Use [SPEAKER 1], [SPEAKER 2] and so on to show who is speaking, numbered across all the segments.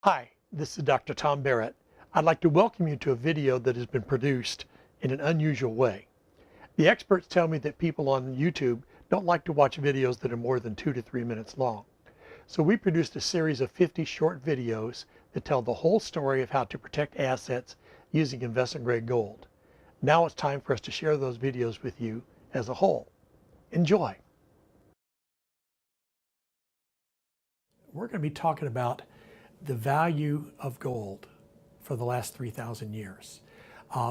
[SPEAKER 1] Hi, this is Dr. Tom Barrett. I'd like to welcome you to a video that has been produced in an unusual way. The experts tell me that people on YouTube don't like to watch videos that are more than 2 to 3 minutes long. So we produced a series of 50 short videos that tell the whole story of how to protect assets using investment-grade gold. Now it's time for us to share those videos with you as a whole. Enjoy. We're going to be talking about the value of gold for the last 3,000 years.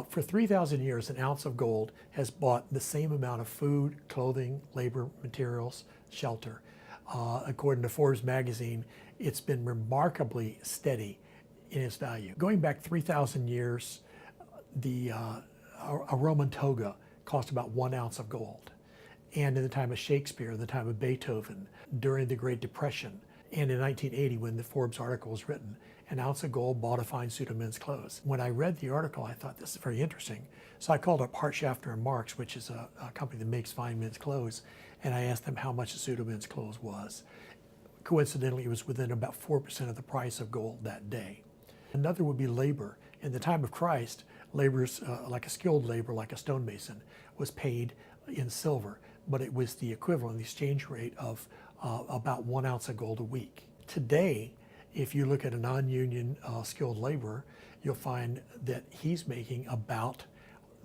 [SPEAKER 1] For 3,000 years, an ounce of gold has bought the same amount of food, clothing, labor, materials, shelter. According to Forbes magazine, it's been remarkably steady in its value. Going back 3,000 years, a Roman toga cost about 1 ounce of gold. And in the time of Shakespeare, in the time of Beethoven, during the Great Depression, and in 1980, when the Forbes article was written, an ounce of gold bought a fine suit of men's clothes. When I read the article, I thought, this is very interesting. So I called up Hart, Schaffner & Marks, which is a company that makes fine men's clothes, and I asked them how much a suit of men's clothes was. Coincidentally, it was within about 4% of the price of gold that day. Another would be labor. In the time of Christ, laborers, like a skilled labor, like a stonemason, was paid in silver, but it was the equivalent, the exchange rate of about 1 ounce of gold a week. Today, if you look at a non-union skilled laborer, you'll find that he's making about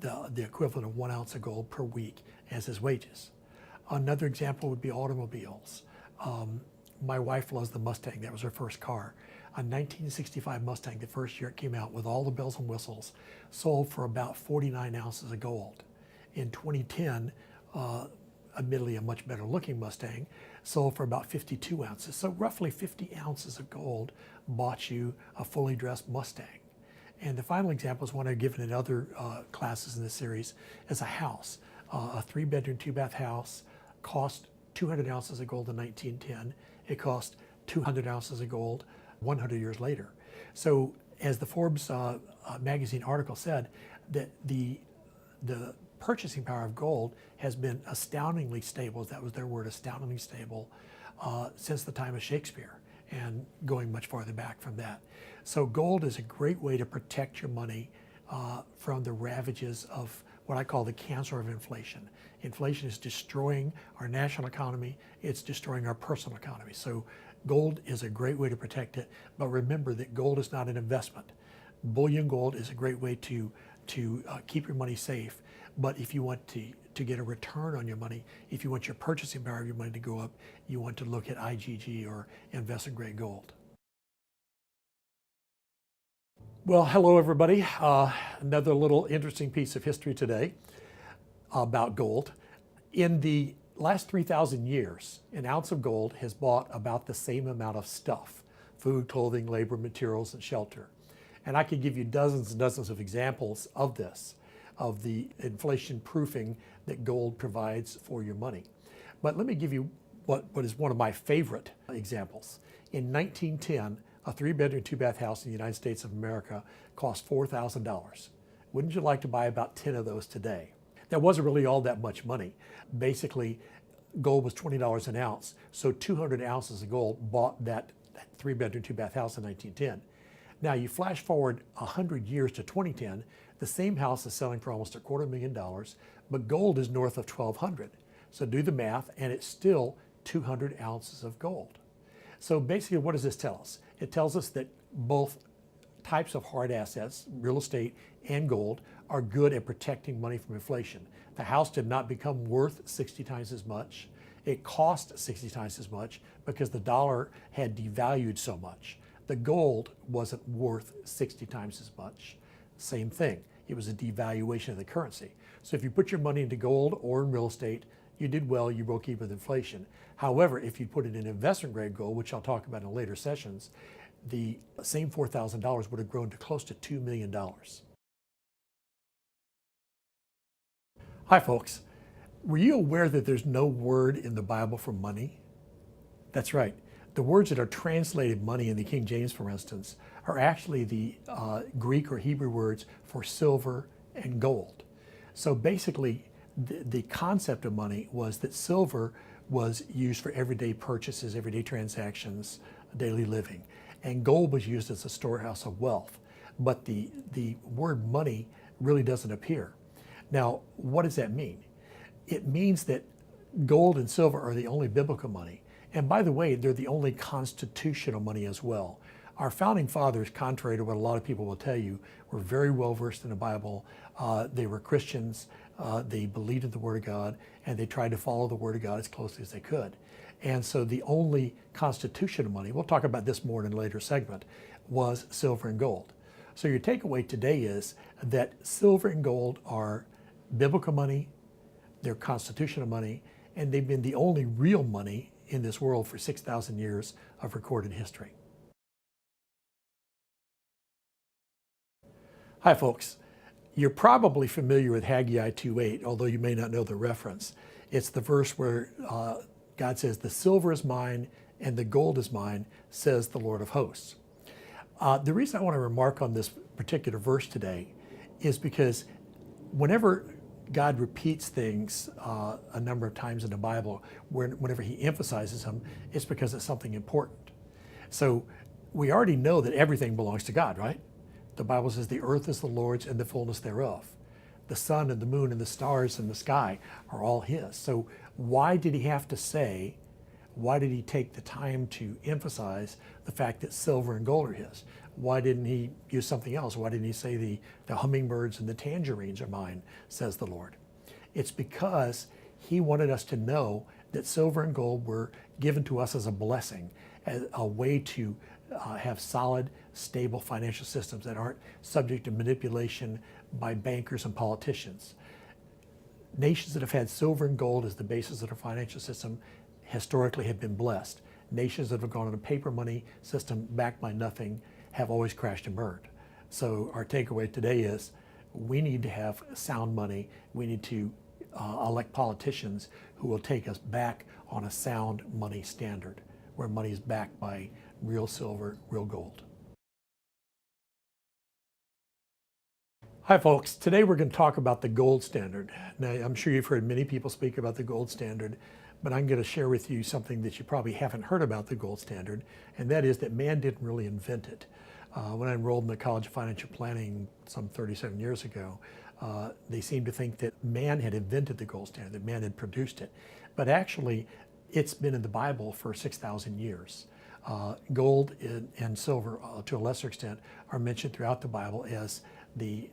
[SPEAKER 1] the equivalent of 1 ounce of gold per week as his wages. Another example would be automobiles. My wife loves the Mustang. That was her first car. A 1965 Mustang, the first year it came out with all the bells and whistles, sold for about 49 ounces of gold. In 2010, admittedly a much better looking Mustang, sold for about 52 ounces. So roughly 50 ounces of gold bought you a fully dressed Mustang. And the final example is one I've given in other classes in this series, is a house. A 3-bedroom, 2-bath house cost 200 ounces of gold in 1910. It cost 200 ounces of gold 100 years later. So as the Forbes magazine article said, that the purchasing power of gold has been astoundingly stable, that was their word, astoundingly stable, since the time of Shakespeare and going much farther back from that. So gold is a great way to protect your money from the ravages of what I call the cancer of inflation. Inflation is destroying our national economy, it's destroying our personal economy. So gold is a great way to protect it, but remember that gold is not an investment. Bullion gold is a great way to keep your money safe. But if you want to get a return on your money, if you want your purchasing power of your money to go up, you want to look at IGG or investment grade gold. Well, hello everybody. Another little interesting piece of history today about gold. In the last 3,000 years, an ounce of gold has bought about the same amount of stuff: food, clothing, labor, materials, and shelter. And I could give you dozens and dozens of examples of this, of the inflation proofing that gold provides for your money. But let me give you what is one of my favorite examples. In 1910, a 3-bedroom, 2-bath house in the United States of America cost $4,000. Wouldn't you like to buy about 10 of those today? That wasn't really all that much money. Basically, gold was $20 an ounce, so 200 ounces of gold bought that 3-bedroom, 2-bath house in 1910. Now you flash forward 100 years to 2010, the same house is selling for almost $250,000, but gold is north of $1,200. So do the math, and it's still 200 ounces of gold. So basically, what does this tell us? It tells us that both types of hard assets, real estate and gold, are good at protecting money from inflation. The house did not become worth 60 times as much. It cost 60 times as much because the dollar had devalued so much. The gold wasn't worth 60 times as much. Same thing. It was a devaluation of the currency. So if you put your money into gold or in real estate, you did well, you broke even with inflation. However, if you put it in investment grade gold, which I'll talk about in later sessions, the same $4,000 would have grown to close to $2 million. Hi folks. Were you aware that there's no word in the Bible for money? That's right. The words that are translated money in the King James, for instance, are actually the Greek or Hebrew words for silver and gold. So basically, the concept of money was that silver was used for everyday purchases, everyday transactions, daily living. and gold was used as a storehouse of wealth. But the word money really doesn't appear. Now, what does that mean? It means that gold and silver are the only biblical money. And by the way, they're the only constitutional money as well. Our founding fathers, contrary to what a lot of people will tell you, were very well versed in the Bible. They were Christians. They believed in the Word of God, and they tried to follow the Word of God as closely as they could. And so the only constitutional money, we'll talk about this more in a later segment, was silver and gold. So your takeaway today is that silver and gold are biblical money, they're constitutional money, and they've been the only real money in this world for 6,000 years of recorded history. Hi folks, you're probably familiar with Haggai 2:8, although you may not know the reference. It's the verse where God says, "The silver is mine and the gold is mine, says the Lord of hosts." The reason I want to remark on this particular verse today is because whenever God repeats things a number of times in the Bible, whenever he emphasizes them, it's because it's something important. So we already know that everything belongs to God, right? The Bible says the earth is the Lord's and the fullness thereof. The sun and the moon and the stars in the sky are all his. So why did he have to say, why did he take the time to emphasize the fact that silver and gold are his? Why didn't he use something else? Why didn't he say the hummingbirds and the tangerines are mine, says the Lord? It's because he wanted us to know that silver and gold were given to us as a blessing, as a way to have solid, stable financial systems that aren't subject to manipulation by bankers and politicians. Nations that have had silver and gold as the basis of their financial system historically have been blessed. Nations that have gone on a paper money system backed by nothing have always crashed and burned. So our takeaway today is we need to have sound money. We need to elect politicians who will take us back on a sound money standard, where money is backed by real silver, real gold. Hi folks, today we're going to talk about the gold standard. Now I'm sure you've heard many people speak about the gold standard, but I'm going to share with you something that you probably haven't heard about the gold standard, and that is that man didn't really invent it. When I enrolled in the College of Financial Planning some 37 years ago, they seemed to think that man had invented the gold standard, that man had produced it. But actually, it's been in the Bible for 6,000 years. Gold and silver, to a lesser extent, are mentioned throughout the Bible as the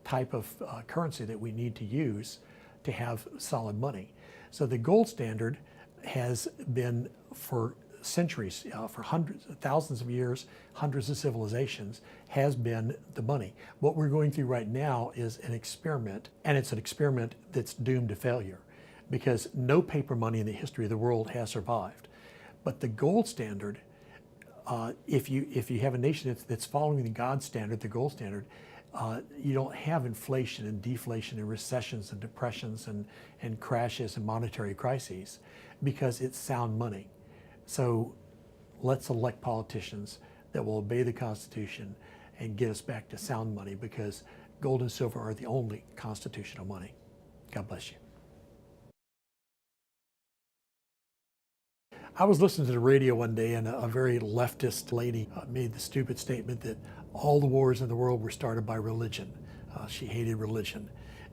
[SPEAKER 1] type of currency that we need to use to have solid money. So the gold standard has been for centuries, for hundreds, thousands of years, hundreds of civilizations, has been the money. What we're going through right now is an experiment, and it's an experiment that's doomed to failure because no paper money in the history of the world has survived. But the gold standard, if you have a nation that's following the God standard, the gold standard, you don't have inflation and deflation and recessions and depressions and crashes and monetary crises because it's sound money. So let's elect politicians that will obey the Constitution and get us back to sound money, because gold and silver are the only constitutional money. God bless you. I was listening to the radio one day, and a very leftist lady made the stupid statement that all the wars in the world were started by religion. She hated religion.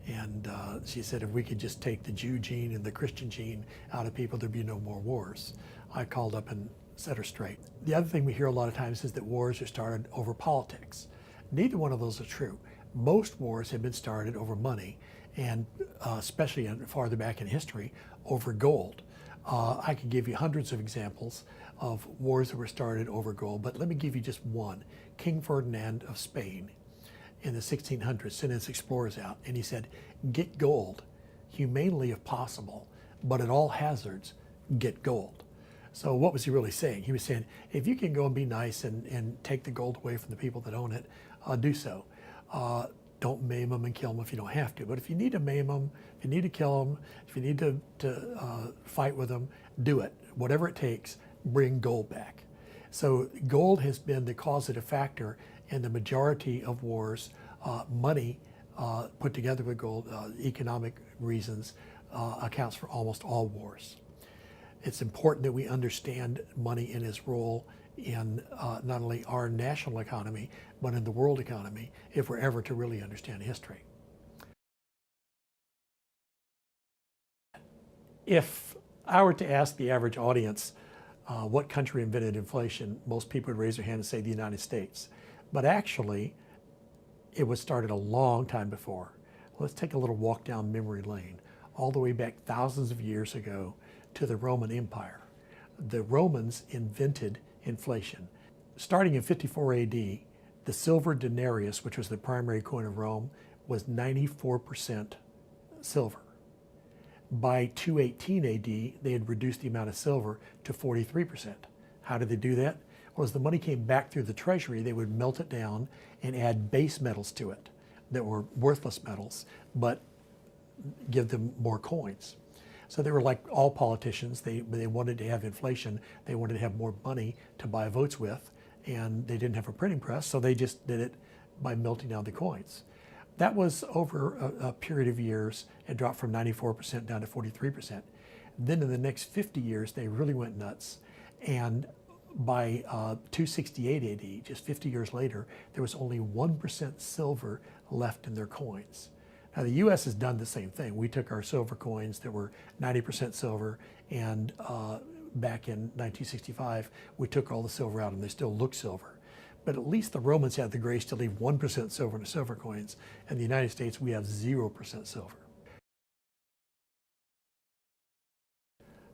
[SPEAKER 1] And she said if we could just take the Jew gene and the Christian gene out of people, there'd be no more wars. I called up and set her straight. The other thing we hear a lot of times is that wars are started over politics. Neither one of those are true. Most wars have been started over money, and especially farther back in history, over gold. I could give you hundreds of examples of wars that were started over gold, but let me give you just one. King Ferdinand of Spain in the 1600s sent his explorers out, and he said, get gold, humanely if possible, but at all hazards, get gold. So what was he really saying? He was saying, if you can go and be nice and take the gold away from the people that own it, do so. Don't maim them and kill them if you don't have to. But if you need to maim them, if you need to kill them, if you need to fight with them, do it. Whatever it takes, bring gold back. So gold has been the causative factor in the majority of wars. Money put together with gold, economic reasons, accounts for almost all wars. It's important that we understand money in its role in not only our national economy, but in the world economy, if we're ever to really understand history. If I were to ask the average audience what country invented inflation, most people would raise their hand and say the United States. But actually, it was started a long time before. Let's take a little walk down memory lane, all the way back thousands of years ago to the Roman Empire. The Romans invented inflation. Starting in 54 AD, the silver denarius, which was the primary coin of Rome, was 94% silver. By 218 AD, they had reduced the amount of silver to 43%. How did they do that? Well, as the money came back through the treasury, they would melt it down and add base metals to it that were worthless metals, but give them more coins. So they were like all politicians. They wanted to have inflation. They wanted to have more money to buy votes with, and they didn't have a printing press, so they just did it by melting down the coins. That was over a period of years. It dropped from 94% down to 43%. Then in the next 50 years, they really went nuts. And by 268 AD, just 50 years later, there was only 1% silver left in their coins. Now the US has done the same thing. We took our silver coins that were 90% silver, and back in 1965, we took all the silver out and they still look silver. But at least the Romans had the grace to leave 1% silver in the silver coins. In the United States, we have 0% silver.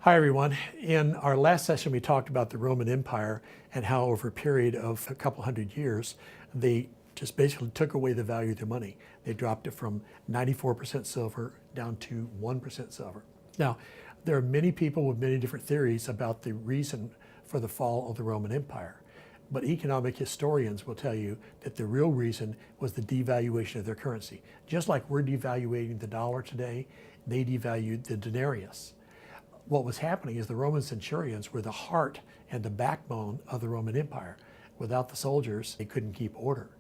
[SPEAKER 1] Hi everyone. In our last session, we talked about the Roman Empire and how over a period of a couple hundred years, they just basically took away the value of their money. They dropped it from 94% silver down to 1% silver. Now, there are many people with many different theories about the reason for the fall of the Roman Empire. But economic historians will tell you that the real reason was the devaluation of their currency. Just like we're devaluating the dollar today, they devalued the denarius. What was happening is the Roman centurions were the heart and the backbone of the Roman Empire. Without the soldiers, they couldn't keep order.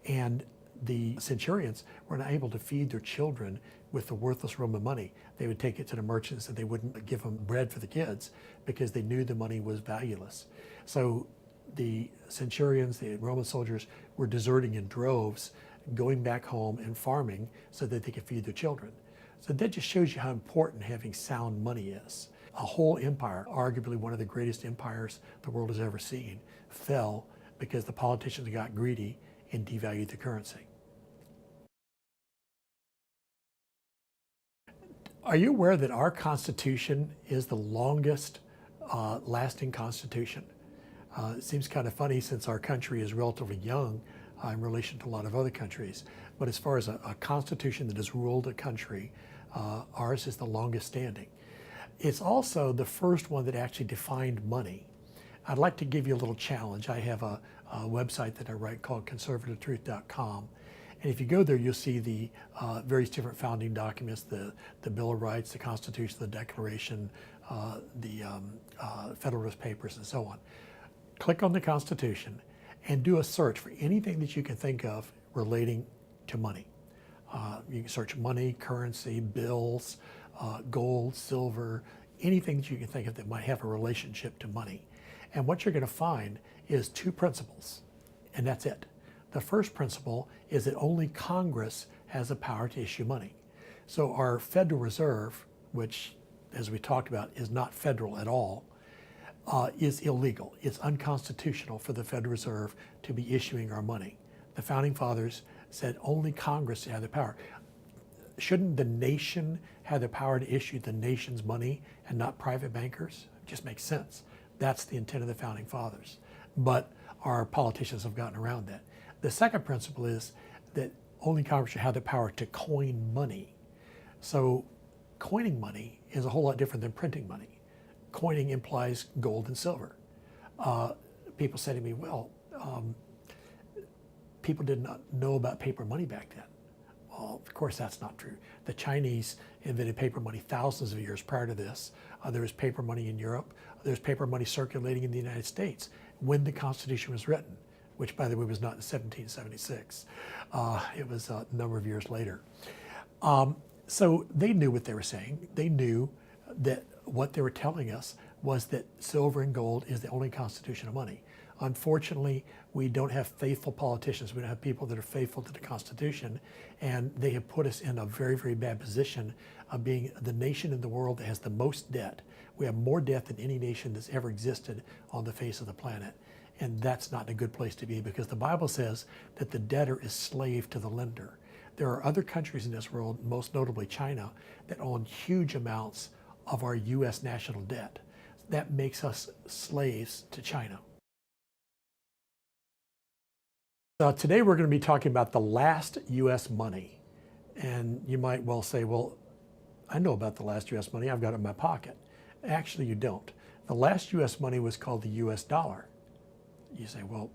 [SPEAKER 1] And the centurions were not able to feed their children with the worthless Roman money. They would take it to the merchants and they wouldn't give them bread for the kids because they knew the money was valueless. So the centurions, the Roman soldiers, were deserting in droves, going back home and farming so that they could feed their children. So that just shows you how important having sound money is. A whole empire, arguably one of the greatest empires the world has ever seen, fell because the politicians got greedy and devalued the currency. Are you aware that our Constitution is the longest lasting Constitution? It seems kind of funny since our country is relatively young in relation to a lot of other countries. But as far as a constitution that has ruled a country, ours is the longest standing. It's also the first one that actually defined money. I'd like to give you a little challenge. I have a website that I write called conservativetruth.com. And if you go there, you'll see the various different founding documents, the Bill of Rights, the Constitution, the Declaration, the Federalist Papers, and so on. Click on the Constitution and do a search for anything that you can think of relating to money. You can search money, currency, bills, gold, silver, anything that you can think of that might have a relationship to money. And what you're going to find is two principles, and that's it. The first principle is that only Congress has the power to issue money. So our Federal Reserve, which, as we talked about, is not federal at all, is illegal. It's unconstitutional for the Federal Reserve to be issuing our money. The Founding Fathers said only Congress had the power. Shouldn't the nation have the power to issue the nation's money and not private bankers? It just makes sense. That's the intent of the Founding Fathers. But our politicians have gotten around that. The second principle is that only Congress should have the power to coin money. So coining money is a whole lot different than printing money. Coining implies gold and silver. People say to me, well, people did not know about paper money back then. Well, of course that's not true. The Chinese invented paper money thousands of years prior to this. There was paper money in Europe. There's paper money circulating in the United States when the Constitution was written, which by the way was not in 1776. It was a number of years later. So they knew what they were saying. They knew that what they were telling us was that silver and gold is the only constitutional money. Unfortunately, we don't have faithful politicians. We don't have people that are faithful to the Constitution, and they have put us in a very, very bad position of being the nation in the world that has the most debt. We have more debt than any nation that's ever existed on the face of the planet. And that's not a good place to be, because the Bible says that the debtor is slave to the lender. There are other countries in this world, most notably China, that own huge amounts of our U.S. national debt. That makes us slaves to China. Today we're going to be talking about the last U.S. money. And you might well say, well, I know about the last U.S. money. I've got it in my pocket. Actually, you don't. The last U.S. money was called the U.S. dollar. You say, well,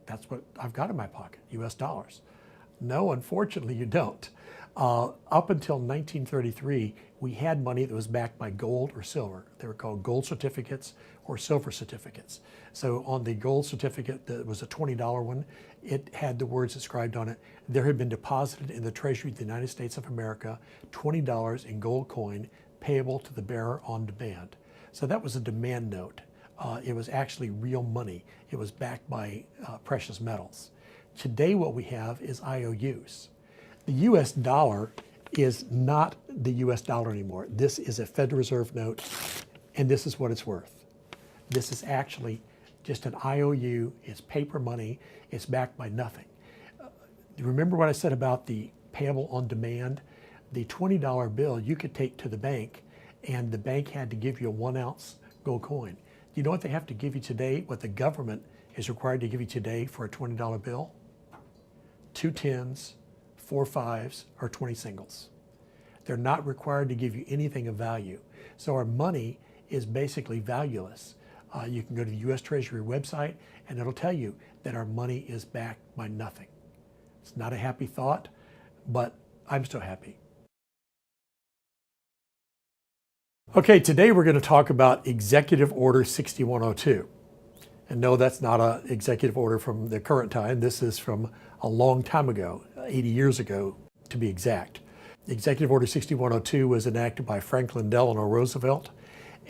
[SPEAKER 1] that's what I've got in my pocket, U.S. dollars. No, unfortunately, you don't. Up until 1933, we had money that was backed by gold or silver. They were called gold certificates or silver certificates. So on the gold certificate, that was a $20 one, it had the words inscribed on it: there had been deposited in the Treasury of the United States of America $20 in gold coin payable to the bearer on demand. So that was a demand note. It was actually real money. It was backed by precious metals. Today what we have is IOUs. The US dollar is not the US dollar anymore. This is a Federal Reserve note, and this is what it's worth. This is actually just an IOU. It's paper money. It's backed by nothing. Remember what I said about the payable on demand? The $20 bill you could take to the bank, and the bank had to give you a 1 ounce gold coin. Do you know what they have to give you today, what the government is required to give you today for a $20 bill? 2 10s, 4 5s, or 20 singles. They're not required to give you anything of value. So our money is basically valueless. You can go to the U.S. Treasury website, and it'll tell you that our money is backed by nothing. It's not a happy thought, but I'm still happy. Okay, today we're going to talk about Executive Order 6102. And no, that's not an executive order from the current time. This is from a long time ago, 80 years ago to be exact. Executive Order 6102 was enacted by Franklin Delano Roosevelt,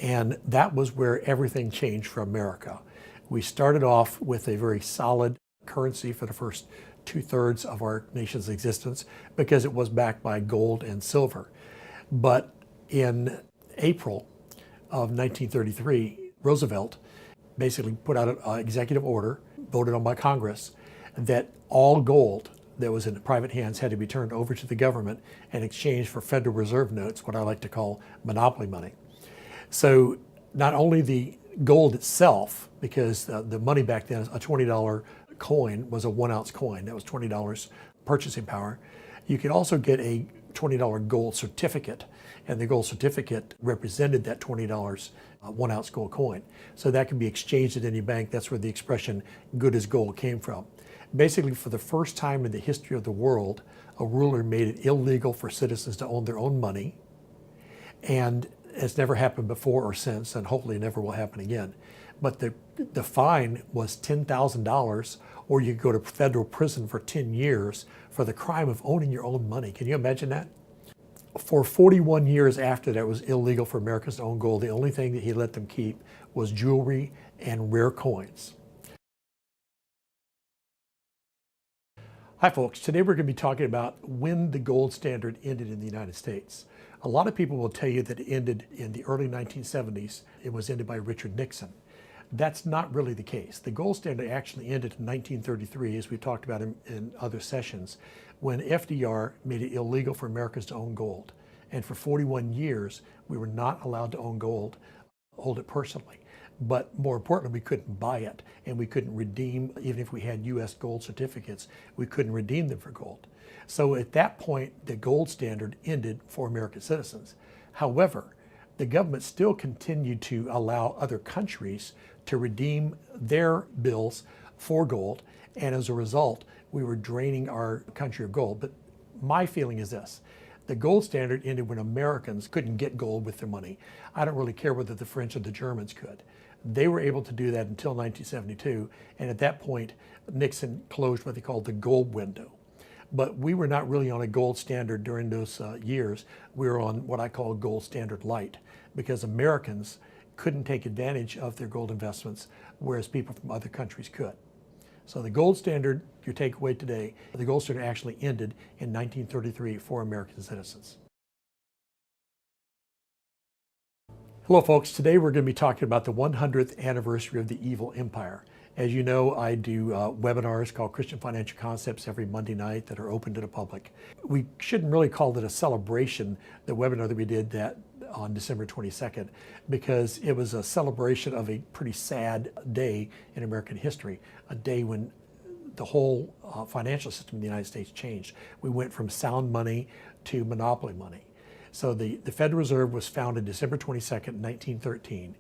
[SPEAKER 1] and that was where everything changed for America. We started off with a very solid currency for the first 2/3 of our nation's existence because it was backed by gold and silver. But in April of 1933, Roosevelt basically put out an executive order, voted on by Congress, that all gold that was in private hands had to be turned over to the government in exchange for Federal Reserve notes, what I like to call monopoly money. So not only the gold itself, because the money back then, a $20 coin was a 1 ounce coin, that was $20 purchasing power. You could also get a $20 gold certificate, and the gold certificate represented that $20 1 ounce gold coin. So that can be exchanged at any bank. That's where the expression good as gold came from. Basically, for the first time in the history of the world, a ruler made it illegal for citizens to own their own money, and it's never happened before or since, and hopefully never will happen again. But the fine was $10,000, or you could go to federal prison for 10 years for the crime of owning your own money. Can you imagine that? For 41 years after that, it was illegal for Americans to own gold. The only thing that he let them keep was jewelry and rare coins. Hi folks, today we're going to be talking about when the gold standard ended in the United States. A lot of people will tell you that it ended in the early 1970s. It was ended by Richard Nixon. That's not really the case. The gold standard actually ended in 1933, as we talked about in other sessions, when FDR made it illegal for Americans to own gold. And for 41 years, we were not allowed to own gold, hold it personally. But more importantly, we couldn't buy it, and we couldn't redeem, even if we had US gold certificates, we couldn't redeem them for gold. So at that point, the gold standard ended for American citizens. However, the government still continued to allow other countries to redeem their bills for gold, and as a result, we were draining our country of gold. But my feeling is this: the gold standard ended when Americans couldn't get gold with their money. I don't really care whether the French or the Germans could. They were able to do that until 1972, and at that point, Nixon closed what they called the gold window. But we were not really on a gold standard during those years. We were on what I call gold standard light, because Americans couldn't take advantage of their gold investments, whereas people from other countries could. So the gold standard, your takeaway today, the gold standard actually ended in 1933 for American citizens. Hello folks, today we're going to be talking about the 100th anniversary of the evil empire. As you know, I do webinars called Christian Financial Concepts every Monday night that are open to the public. We shouldn't really call it a celebration, the webinar that we did that on December 22nd, because it was a celebration of a pretty sad day in American history, a day when the whole financial system in the United States changed. We went from sound money to monopoly money. So the Federal Reserve was founded December 22nd, 1913.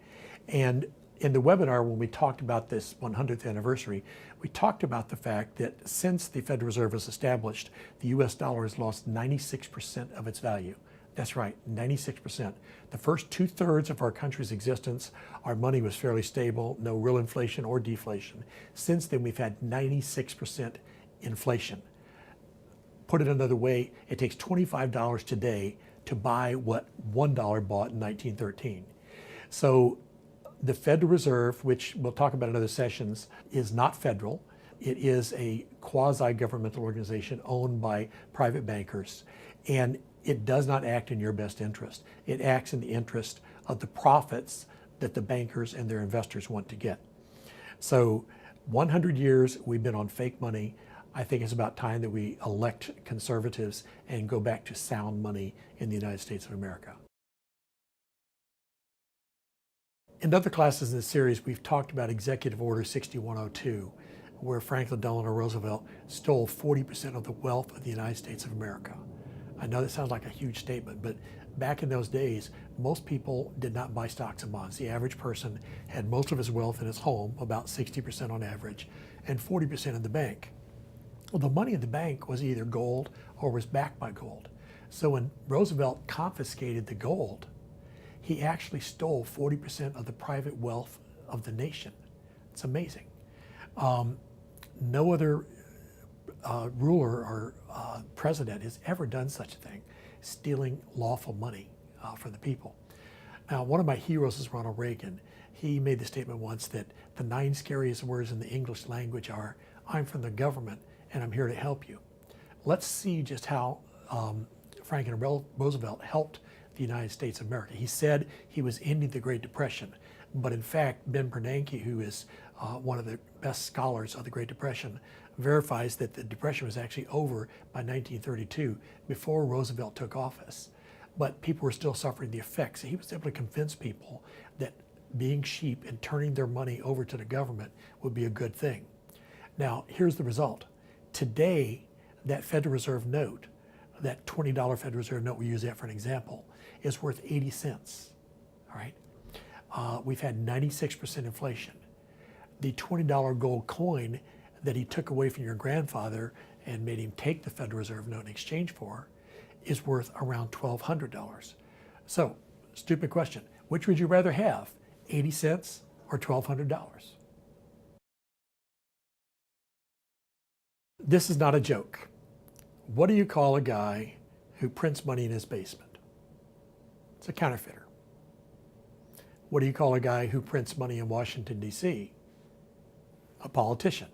[SPEAKER 1] And in the webinar, when we talked about this 100th anniversary, we talked about the fact that since the Federal Reserve was established, the US dollar has lost 96% of its value. That's right, 96%. The first 2/3 of our country's existence, our money was fairly stable, no real inflation or deflation. Since then, we've had 96% inflation. Put it another way, it takes $25 today to buy what $1 bought in 1913. So the Federal Reserve, which we'll talk about in other sessions, is not federal. It is a quasi-governmental organization owned by private bankers, and it does not act in your best interest. It acts in the interest of the profits that the bankers and their investors want to get. So 100 years we've been on fake money. I think it's about time that we elect conservatives and go back to sound money in the United States of America. In other classes in this series, we've talked about Executive Order 6102, where Franklin Delano Roosevelt stole 40% of the wealth of the United States of America. I know that sounds like a huge statement, but back in those days, most people did not buy stocks and bonds. The average person had most of his wealth in his home, about 60% on average, and 40% in the bank. Well, the money in the bank was either gold or was backed by gold. So when Roosevelt confiscated the gold, he actually stole 40% of the private wealth of the nation. It's amazing. No other ruler or president has ever done such a thing, stealing lawful money from the people. Now, one of my heroes is Ronald Reagan. He made the statement once that the 9 scariest words in the English language are, "I'm from the government and I'm here to help you." Let's see just how Franklin Roosevelt helped the United States of America. He said he was ending the Great Depression, but in fact, Ben Bernanke, who is one of the best scholars of the Great Depression, verifies that the Depression was actually over by 1932, before Roosevelt took office. But people were still suffering the effects. He was able to convince people that being cheap and turning their money over to the government would be a good thing. Now, here's the result. Today, that Federal Reserve note, that $20 Federal Reserve note, we use that for an example, is worth 80 cents, all right? We've had 96% inflation. The $20 gold coin that he took away from your grandfather and made him take the Federal Reserve note in exchange for is worth around $1,200. So, stupid question, which would you rather have, 80 cents or $1,200? This is not a joke. What do you call a guy who prints money in his basement? It's a counterfeiter. What do you call a guy who prints money in Washington, D.C.? A politician.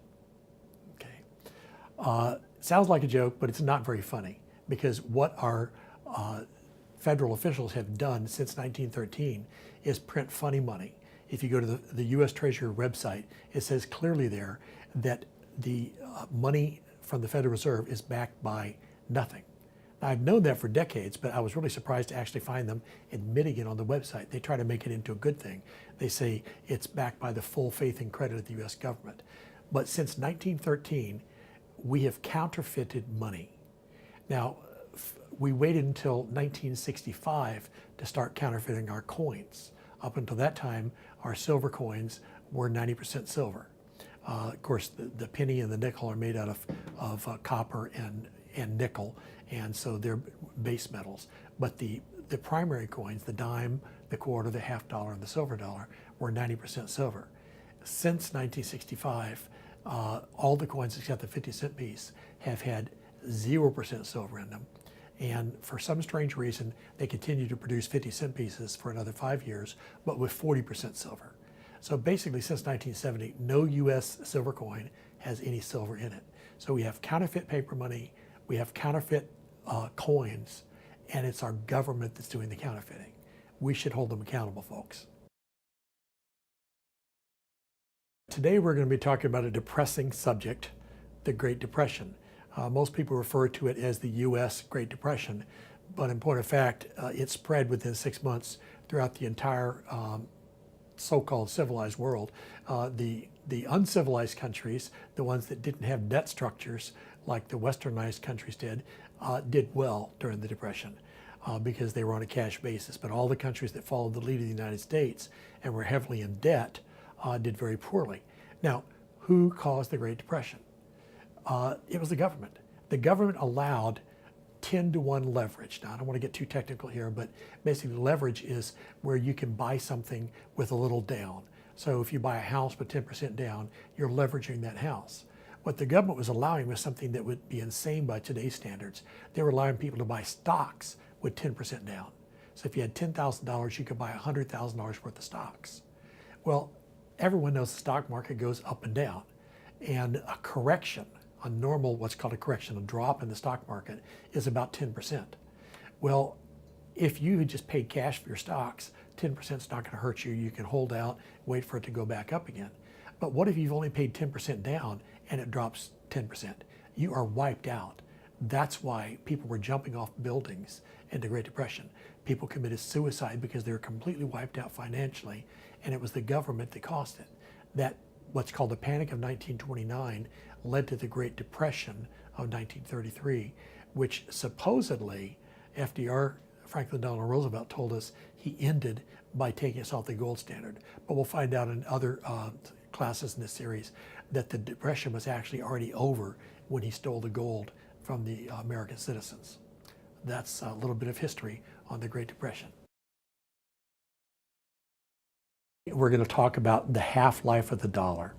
[SPEAKER 1] Okay. Sounds like a joke, but it's not very funny, because what our federal officials have done since 1913 is print funny money. If you go to the U.S. Treasury website, it says clearly there that the money from the Federal Reserve is backed by nothing. Now, I've known that for decades, but I was really surprised to actually find them admitting it on the website. They try to make it into a good thing. They say it's backed by the full faith and credit of the U.S. government. But since 1913, we have counterfeited money. Now, we waited until 1965 to start counterfeiting our coins. Up until that time, our silver coins were 90% silver. Of course, the penny and the nickel are made out of copper and nickel, and so they're base metals. But the primary coins, the dime, the quarter, the half dollar, and the silver dollar, were 90% silver. Since 1965, all the coins except the 50-cent piece have had 0% silver in them, And for some strange reason, they continue to produce 50-cent pieces for another 5 years, but with 40% silver. So basically, since 1970, no U.S. silver coin has any silver in it. So we have counterfeit paper money, we have counterfeit coins, and it's our government that's doing the counterfeiting. We should hold them accountable, folks. Today we're going to be talking about a depressing subject, the Great Depression. Most people refer to it as the U.S. Great Depression, but in point of fact, it spread within 6 months throughout the entire so-called civilized world. The uncivilized countries, the ones that didn't have debt structures like the westernized countries did well during the Depression because they were on a cash basis. But all the countries that followed the lead of the United States and were heavily in debt did very poorly. Now, who caused the Great Depression? It was the government. The government allowed 10-to-1 leverage. Now, I don't want to get too technical here, but basically leverage is where you can buy something with a little down. So if you buy a house with 10% down, you're leveraging that house. What the government was allowing was something that would be insane by today's standards. They were allowing people to buy stocks with 10% down. So if you had $10,000, you could buy $100,000 worth of stocks. Well, everyone knows the stock market goes up and down, and a correction, a normal, what's called a correction, a drop in the stock market, is about 10%. Well, if you had just paid cash for your stocks, 10% is not going to hurt you. You can hold out, wait for it to go back up again. But what if you've only paid 10% down and it drops 10%? You are wiped out. That's why people were jumping off buildings in the Great Depression. People committed suicide because they were completely wiped out financially, and it was the government that caused it. That, what's called the Panic of 1929, led to the Great Depression of 1933, which supposedly FDR, Franklin Delano Roosevelt, told us he ended by taking us off the gold standard. But we'll find out in other classes in this series that the Depression was actually already over when he stole the gold from the American citizens. That's a little bit of history on the Great Depression. We're going to talk about the half-life of the dollar.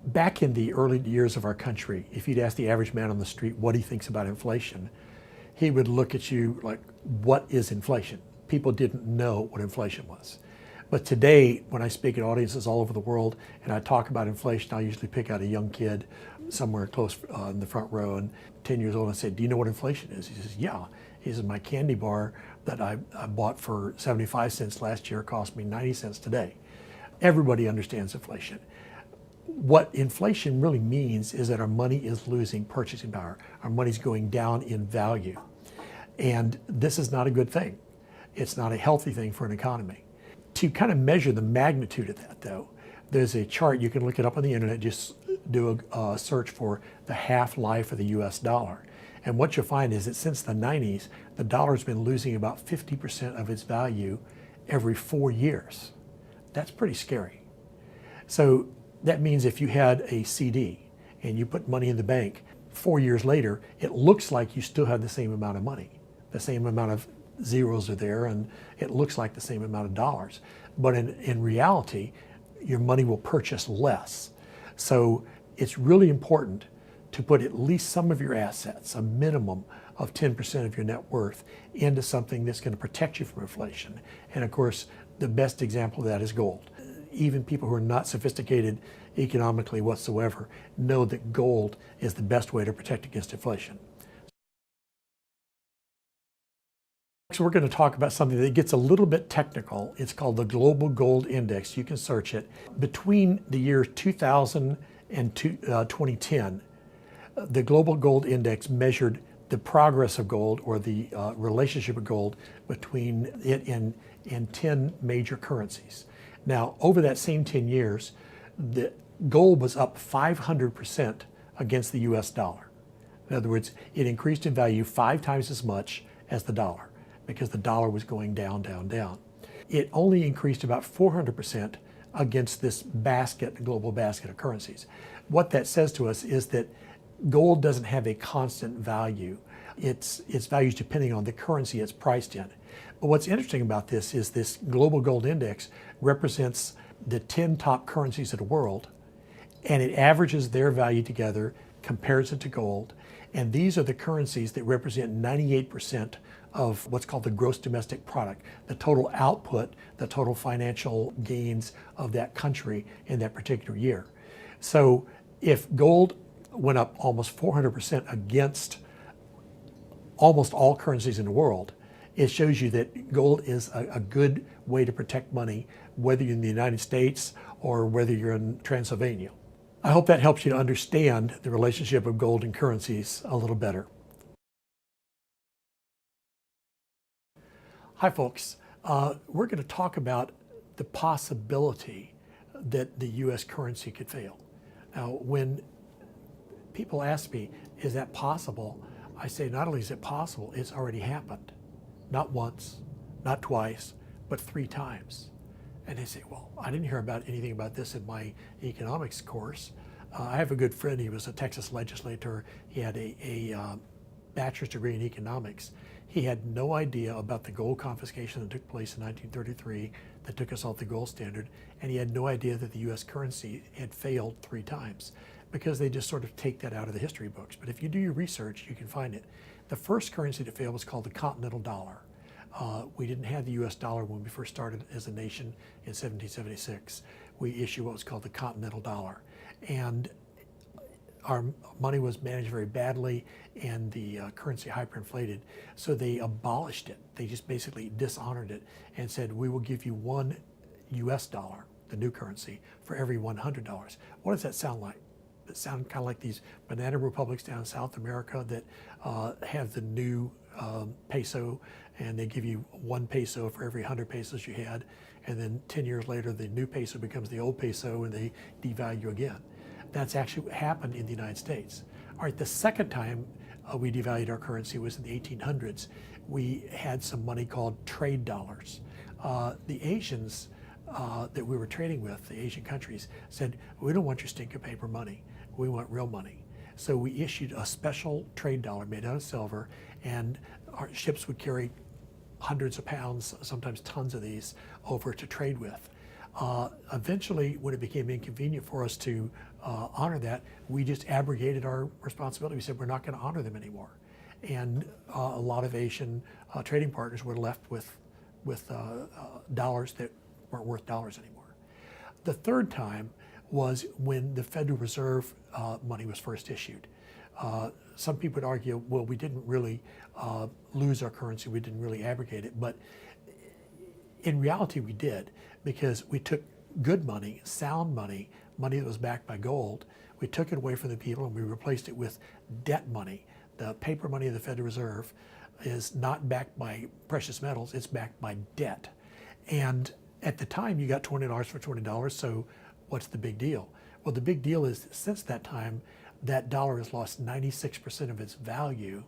[SPEAKER 1] Back in the early years of our country, if you'd ask the average man on the street what he thinks about inflation, he would look at you like, what is inflation? People didn't know what inflation was. But today, when I speak at audiences all over the world and I talk about inflation, I usually pick out a young kid somewhere close in the front row and 10 years old and say, do you know what inflation is? He says, yeah. He says, my candy bar that I bought for 75 cents last year cost me 90 cents today. Everybody understands inflation. What inflation really means is that our money is losing purchasing power. Our money's going down in value. And this is not a good thing. It's not a healthy thing for an economy. To kind of measure the magnitude of that, though, there's a chart. You can look it up on the internet. Just do a search for the half-life of the US dollar. And what you'll find is that since the 90s, the dollar's been losing about 50% of its value every 4 years. That's pretty scary. So that means if you had a CD and you put money in the bank, 4 years later, it looks like you still have the same amount of money. The same amount of zeros are there, and it looks like the same amount of dollars. But in reality, your money will purchase less. So it's really important to put at least some of your assets, a minimum of 10% of your net worth, into something that's going to protect you from inflation. And of course, the best example of that is gold. Even people who are not sophisticated economically whatsoever know that gold is the best way to protect against inflation. So we're going to talk about something that gets a little bit technical. It's called the Global Gold Index. You can search it. Between the years 2000 and 2010, the Global Gold Index measured the progress of gold, or the relationship of gold between it and 10 major currencies. Now, over that same 10 years, the gold was up 500% against the US dollar. In other words, it increased in value 5 times as much as the dollar, because the dollar was going down, down, down. It only increased about 400% against this basket, global basket of currencies. What that says to us is that gold doesn't have a constant value. Its value is depending on the currency it's priced in. But what's interesting about this is this global gold index represents the 10 top currencies of the world, and it averages their value together, compares it to gold, And these are the currencies that represent 98% of what's called the gross domestic product, the total output, the total financial gains of that country in that particular year. So if gold went up almost 400% against almost all currencies in the world, it shows you that gold is a good way to protect money, whether you're in the United States or whether you're in Transylvania. I hope that helps you to understand the relationship of gold and currencies a little better. Hi folks, we're going to talk about the possibility that the US currency could fail. Now when people ask me, is that possible? I say not only is it possible, it's already happened. Not once, not twice, but 3 times. And they say, well, I didn't hear about anything about this in my economics course. I have a good friend, he was a Texas legislator. He had a bachelor's degree in economics. He had no idea about the gold confiscation that took place in 1933 that took us off the gold standard. And he had no idea that the US currency had failed 3 times because they just sort of take that out of the history books. But if you do your research, you can find it. The first currency to fail was called the continental dollar. We didn't have the US dollar when we first started as a nation in 1776. We issued what was called the continental dollar. And our money was managed very badly and the currency hyperinflated. So they abolished it. They just basically dishonored it and said, we will give you 1 US dollar, the new currency, for every $100. What does that sound like? It sounds kind of like these banana republics down in South America that have the new peso, and they give you 1 peso for every 100 pesos you had, and then 10 years later the new peso becomes the old peso and they devalue again. That's actually what happened in the United States. All right, the second time we devalued our currency was in the 1800s. We had some money called trade dollars. The Asians that we were trading with, the Asian countries, said, we don't want your stinking paper money. We want real money. So we issued a special trade dollar made out of silver, and our ships would carry hundreds of pounds, sometimes tons of these, over to trade with. Eventually, when it became inconvenient for us to honor that, we just abrogated our responsibility. We said we're not going to honor them anymore. And a lot of Asian trading partners were left with dollars that weren't worth dollars anymore. The third time was when the Federal Reserve money was first issued. Some people would argue, well, we didn't really lose our currency, we didn't really abrogate it, but in reality we did, because we took good money, sound money, money that was backed by gold, we took it away from the people and we replaced it with debt money. The paper money of the Federal Reserve is not backed by precious metals, it's backed by debt. And at the time you got $20 for $20, so what's the big deal? Well, the big deal is since that time, that dollar has lost 96% of its value.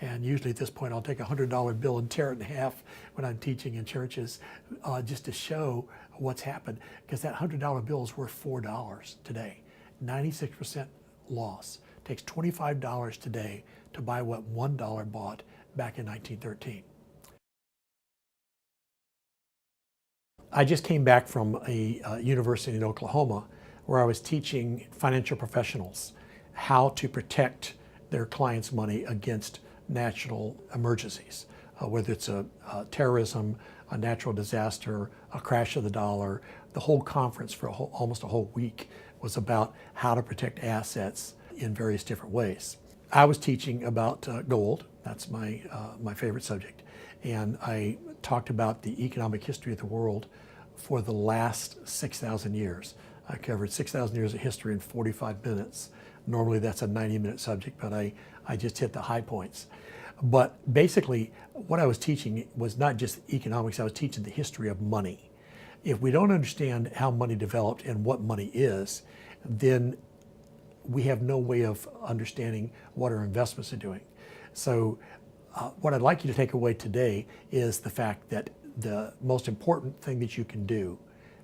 [SPEAKER 1] And usually at this point, I'll take a $100 bill and tear it in half when I'm teaching in churches, just to show what's happened. Because that $100 bill is worth $4 today. 96% loss. It takes $25 today to buy what $1 bought back in 1913. I just came back from a university in Oklahoma where I was teaching financial professionals how to protect their clients' money against national emergencies, whether it's a terrorism, a natural disaster, a crash of the dollar. The whole conference for almost a whole week was about how to protect assets in various different ways. I was teaching about gold. That's my favorite subject. And I talked about the economic history of the world for the last 6,000 years. I covered 6,000 years of history in 45 minutes. Normally that's a 90-minute subject, but I just hit the high points. But basically, what I was teaching was not just economics, I was teaching the history of money. If we don't understand how money developed and what money is, then we have no way of understanding what our investments are doing. So what I'd like you to take away today is the fact that the most important thing that you can do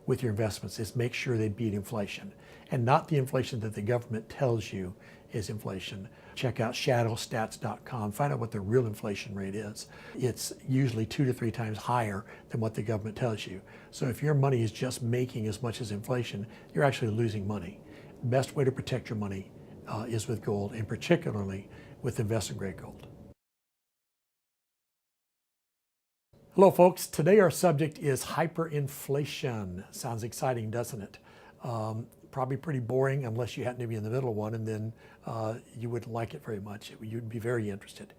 [SPEAKER 1] with your investments is make sure they beat inflation, and not the inflation that the government tells you is inflation. Check out shadowstats.com, find out what the real inflation rate is. It's usually 2 to 3 times higher than what the government tells you. So if your money is just making as much as inflation, you're actually losing money. The best way to protect your money is with gold, and particularly with investment grade gold. Hello folks, today our subject is hyperinflation. Sounds exciting, doesn't it? Probably pretty boring unless you happen to be in the middle of one, and then you wouldn't like it very much. You'd be very interested.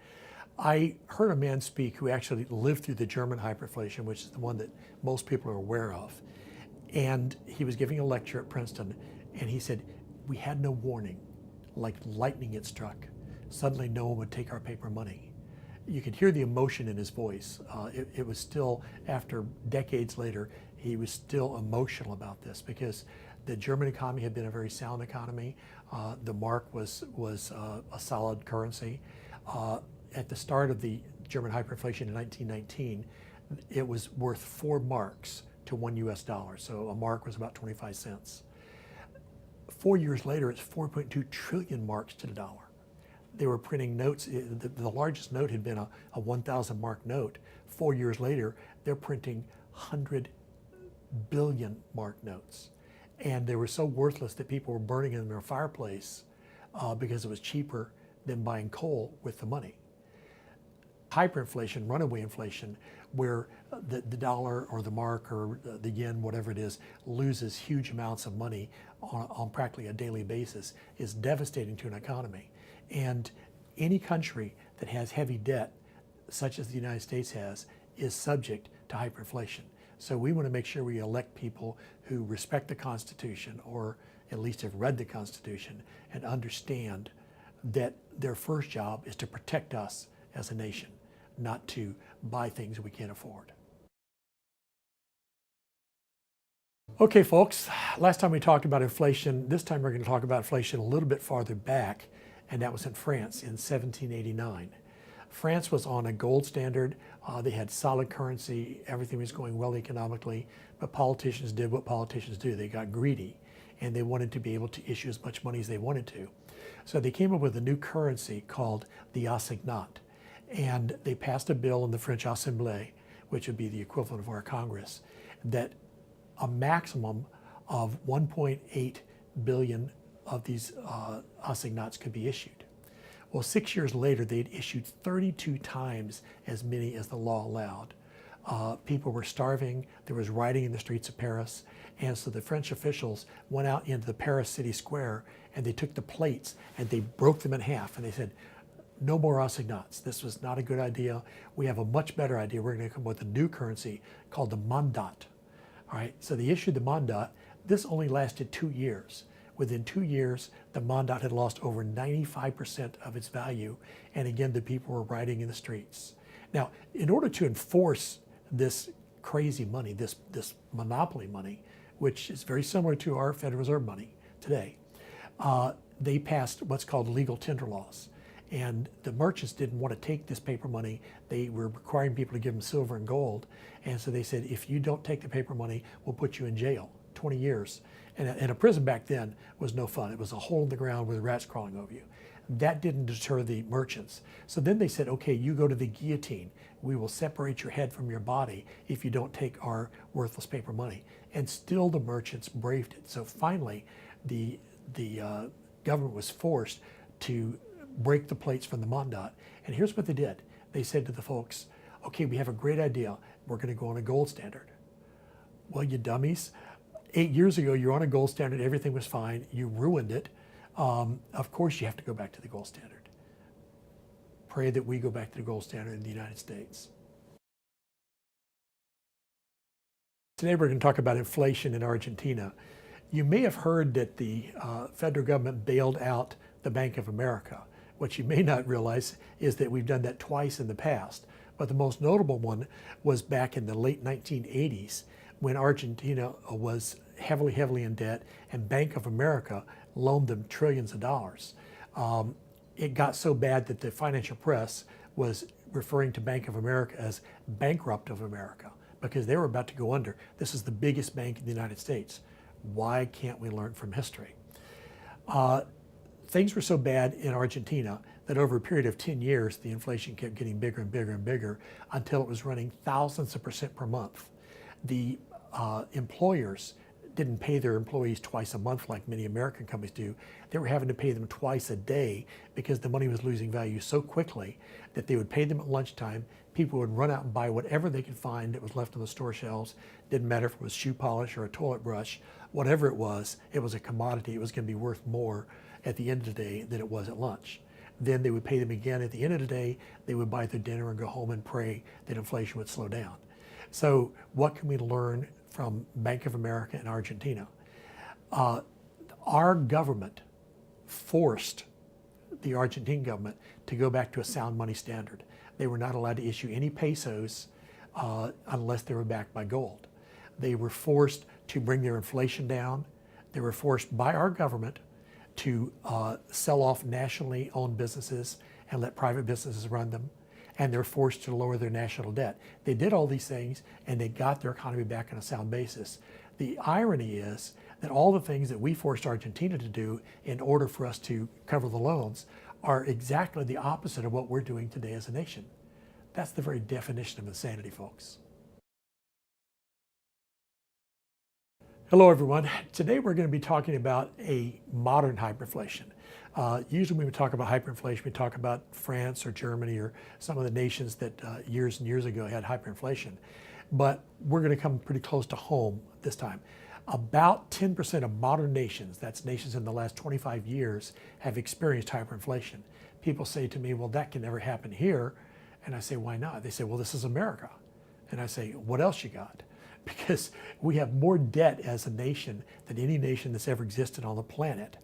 [SPEAKER 1] I heard a man speak who actually lived through the German hyperinflation, which is the one that most people are aware of. And he was giving a lecture at Princeton, and he said, we had no warning, like lightning it struck. Suddenly no one would take our paper money. You could hear the emotion in his voice. It was still, after decades later, he was still emotional about this because the German economy had been a very sound economy. The mark was a solid currency. At the start of the German hyperinflation in 1919, it was worth 4 marks to 1 US dollar. So a mark was about 25 cents. 4 years later, it's 4.2 trillion marks to the dollar. They were printing notes. The largest note had been a 1,000 mark note. 4 years later, they're printing 100 billion mark notes. And they were so worthless that people were burning them in their fireplace because it was cheaper than buying coal with the money. Hyperinflation, runaway inflation, where the dollar or the mark or the yen, whatever it is, loses huge amounts of money on practically a daily basis, is devastating to an economy. And any country that has heavy debt, such as the United States has, is subject to hyperinflation. So we want to make sure we elect people who respect the Constitution, or at least have read the Constitution, and understand that their first job is to protect us as a nation, not to buy things we can't afford. Okay, folks, last time we talked about inflation. This time we're going to talk about inflation a little bit farther back, and that was in France in 1789. France was on a gold standard. They had solid currency. Everything was going well economically, but politicians did what politicians do. They got greedy, and they wanted to be able to issue as much money as they wanted to. So they came up with a new currency called the assignat, and they passed a bill in the French Assemblée, which would be the equivalent of our Congress, that a maximum of 1.8 billion of these assignats could be issued. Well, 6 years later, they had issued 32 times as many as the law allowed. People were starving. There was rioting in the streets of Paris. And so the French officials went out into the Paris city square, and they took the plates and they broke them in half. And they said, no more assignats. This was not a good idea. We have a much better idea. We're going to come up with a new currency called the mandat. All right, so they issued the mandat. This only lasted 2 years. Within 2 years, the mandat had lost over 95% of its value. And again, the people were rioting in the streets. Now, in order to enforce this crazy money, this monopoly money, which is very similar to our Federal Reserve money today, they passed what's called legal tender laws. And the merchants didn't want to take this paper money. They were requiring people to give them silver and gold. And so they said, if you don't take the paper money, we'll put you in jail, 20 years. And a prison back then was no fun. It was a hole in the ground with rats crawling over you. That didn't deter the merchants. So then they said, okay, you go to the guillotine. We will separate your head from your body if you don't take our worthless paper money. And still the merchants braved it. So finally, the government was forced to break the plates from the mandat. And here's what they did. They said to the folks, okay, we have a great idea. We're going to go on a gold standard. Well, you dummies. 8 years ago, you're on a gold standard. Everything was fine. You ruined it. Of course, you have to go back to the gold standard. Pray that we go back to the gold standard in the United States. Today, we're going to talk about inflation in Argentina. You may have heard that the federal government bailed out the Bank of America. What you may not realize is that we've done that twice in the past. But the most notable one was back in the late 1980s when Argentina was heavily in debt, and Bank of America loaned them trillions of dollars. It got so bad that the financial press was referring to Bank of America as bankrupt of America because they were about to go under. This is the biggest bank in the United States. Why can't we learn from history? Things were so bad in Argentina that over a period of 10 years, the inflation kept getting bigger and bigger and bigger until it was running thousands of % per month. The employers didn't pay their employees twice a month like many American companies do. They were having to pay them twice a day because the money was losing value so quickly that they would pay them at lunchtime. People would run out and buy whatever they could find that was left on the store shelves. Didn't matter if it was shoe polish or a toilet brush, whatever it was a commodity. It was going to be worth more at the end of the day than it was at lunch. Then they would pay them again at the end of the day. They would buy their dinner and go home and pray that inflation would slow down. So what can we learn from Bank of America and Argentina? Our government forced the Argentine government to go back to a sound money standard. They were not allowed to issue any pesos unless they were backed by gold. They were forced to bring their inflation down. They were forced by our government to sell off nationally owned businesses and let private businesses run them. And they're forced to lower their national debt. They did all these things and they got their economy back on a sound basis. The irony is that all the things that we forced Argentina to do in order for us to cover the loans are exactly the opposite of what we're doing today as a nation. That's the very definition of insanity, folks. Hello everyone. Today we're going to be talking about a modern hyperinflation. Usually when we talk about hyperinflation, we talk about France or Germany or some of the nations that years and years ago had hyperinflation. But we're going to come pretty close to home this time. About 10% of modern nations, that's nations in the last 25 years, have experienced hyperinflation. People say to me, well, that can never happen here. And I say, why not? They say, well, this is America. And I say, what else you got? Because we have more debt as a nation than any nation that's ever existed on the planet.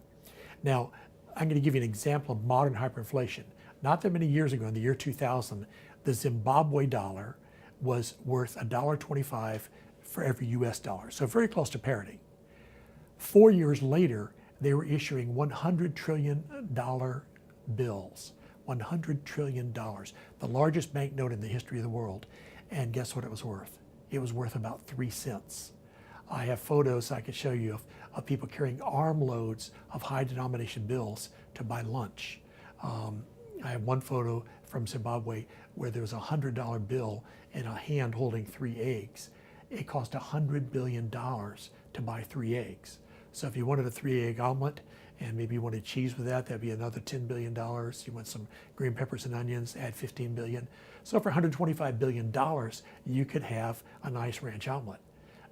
[SPEAKER 1] Now, I'm going to give you an example of modern hyperinflation. Not that many years ago, in the year 2000, the Zimbabwe dollar was worth $1.25 for every US dollar, so very close to parity. 4 years later, they were issuing $100 trillion bills. $100 trillion, the largest banknote in the history of the world. And guess what it was worth? It was worth about 3 cents. I have photos I could show you of people carrying armloads of high denomination bills to buy lunch. I have one photo from Zimbabwe where there was a $100 bill and a hand holding 3 eggs. It cost $100 billion to buy 3 eggs. So if you wanted a 3-egg omelet and maybe you wanted cheese with that, that'd be another $10 billion. You want some green peppers and onions, add $15 billion. So for $125 billion, you could have a nice ranch omelet.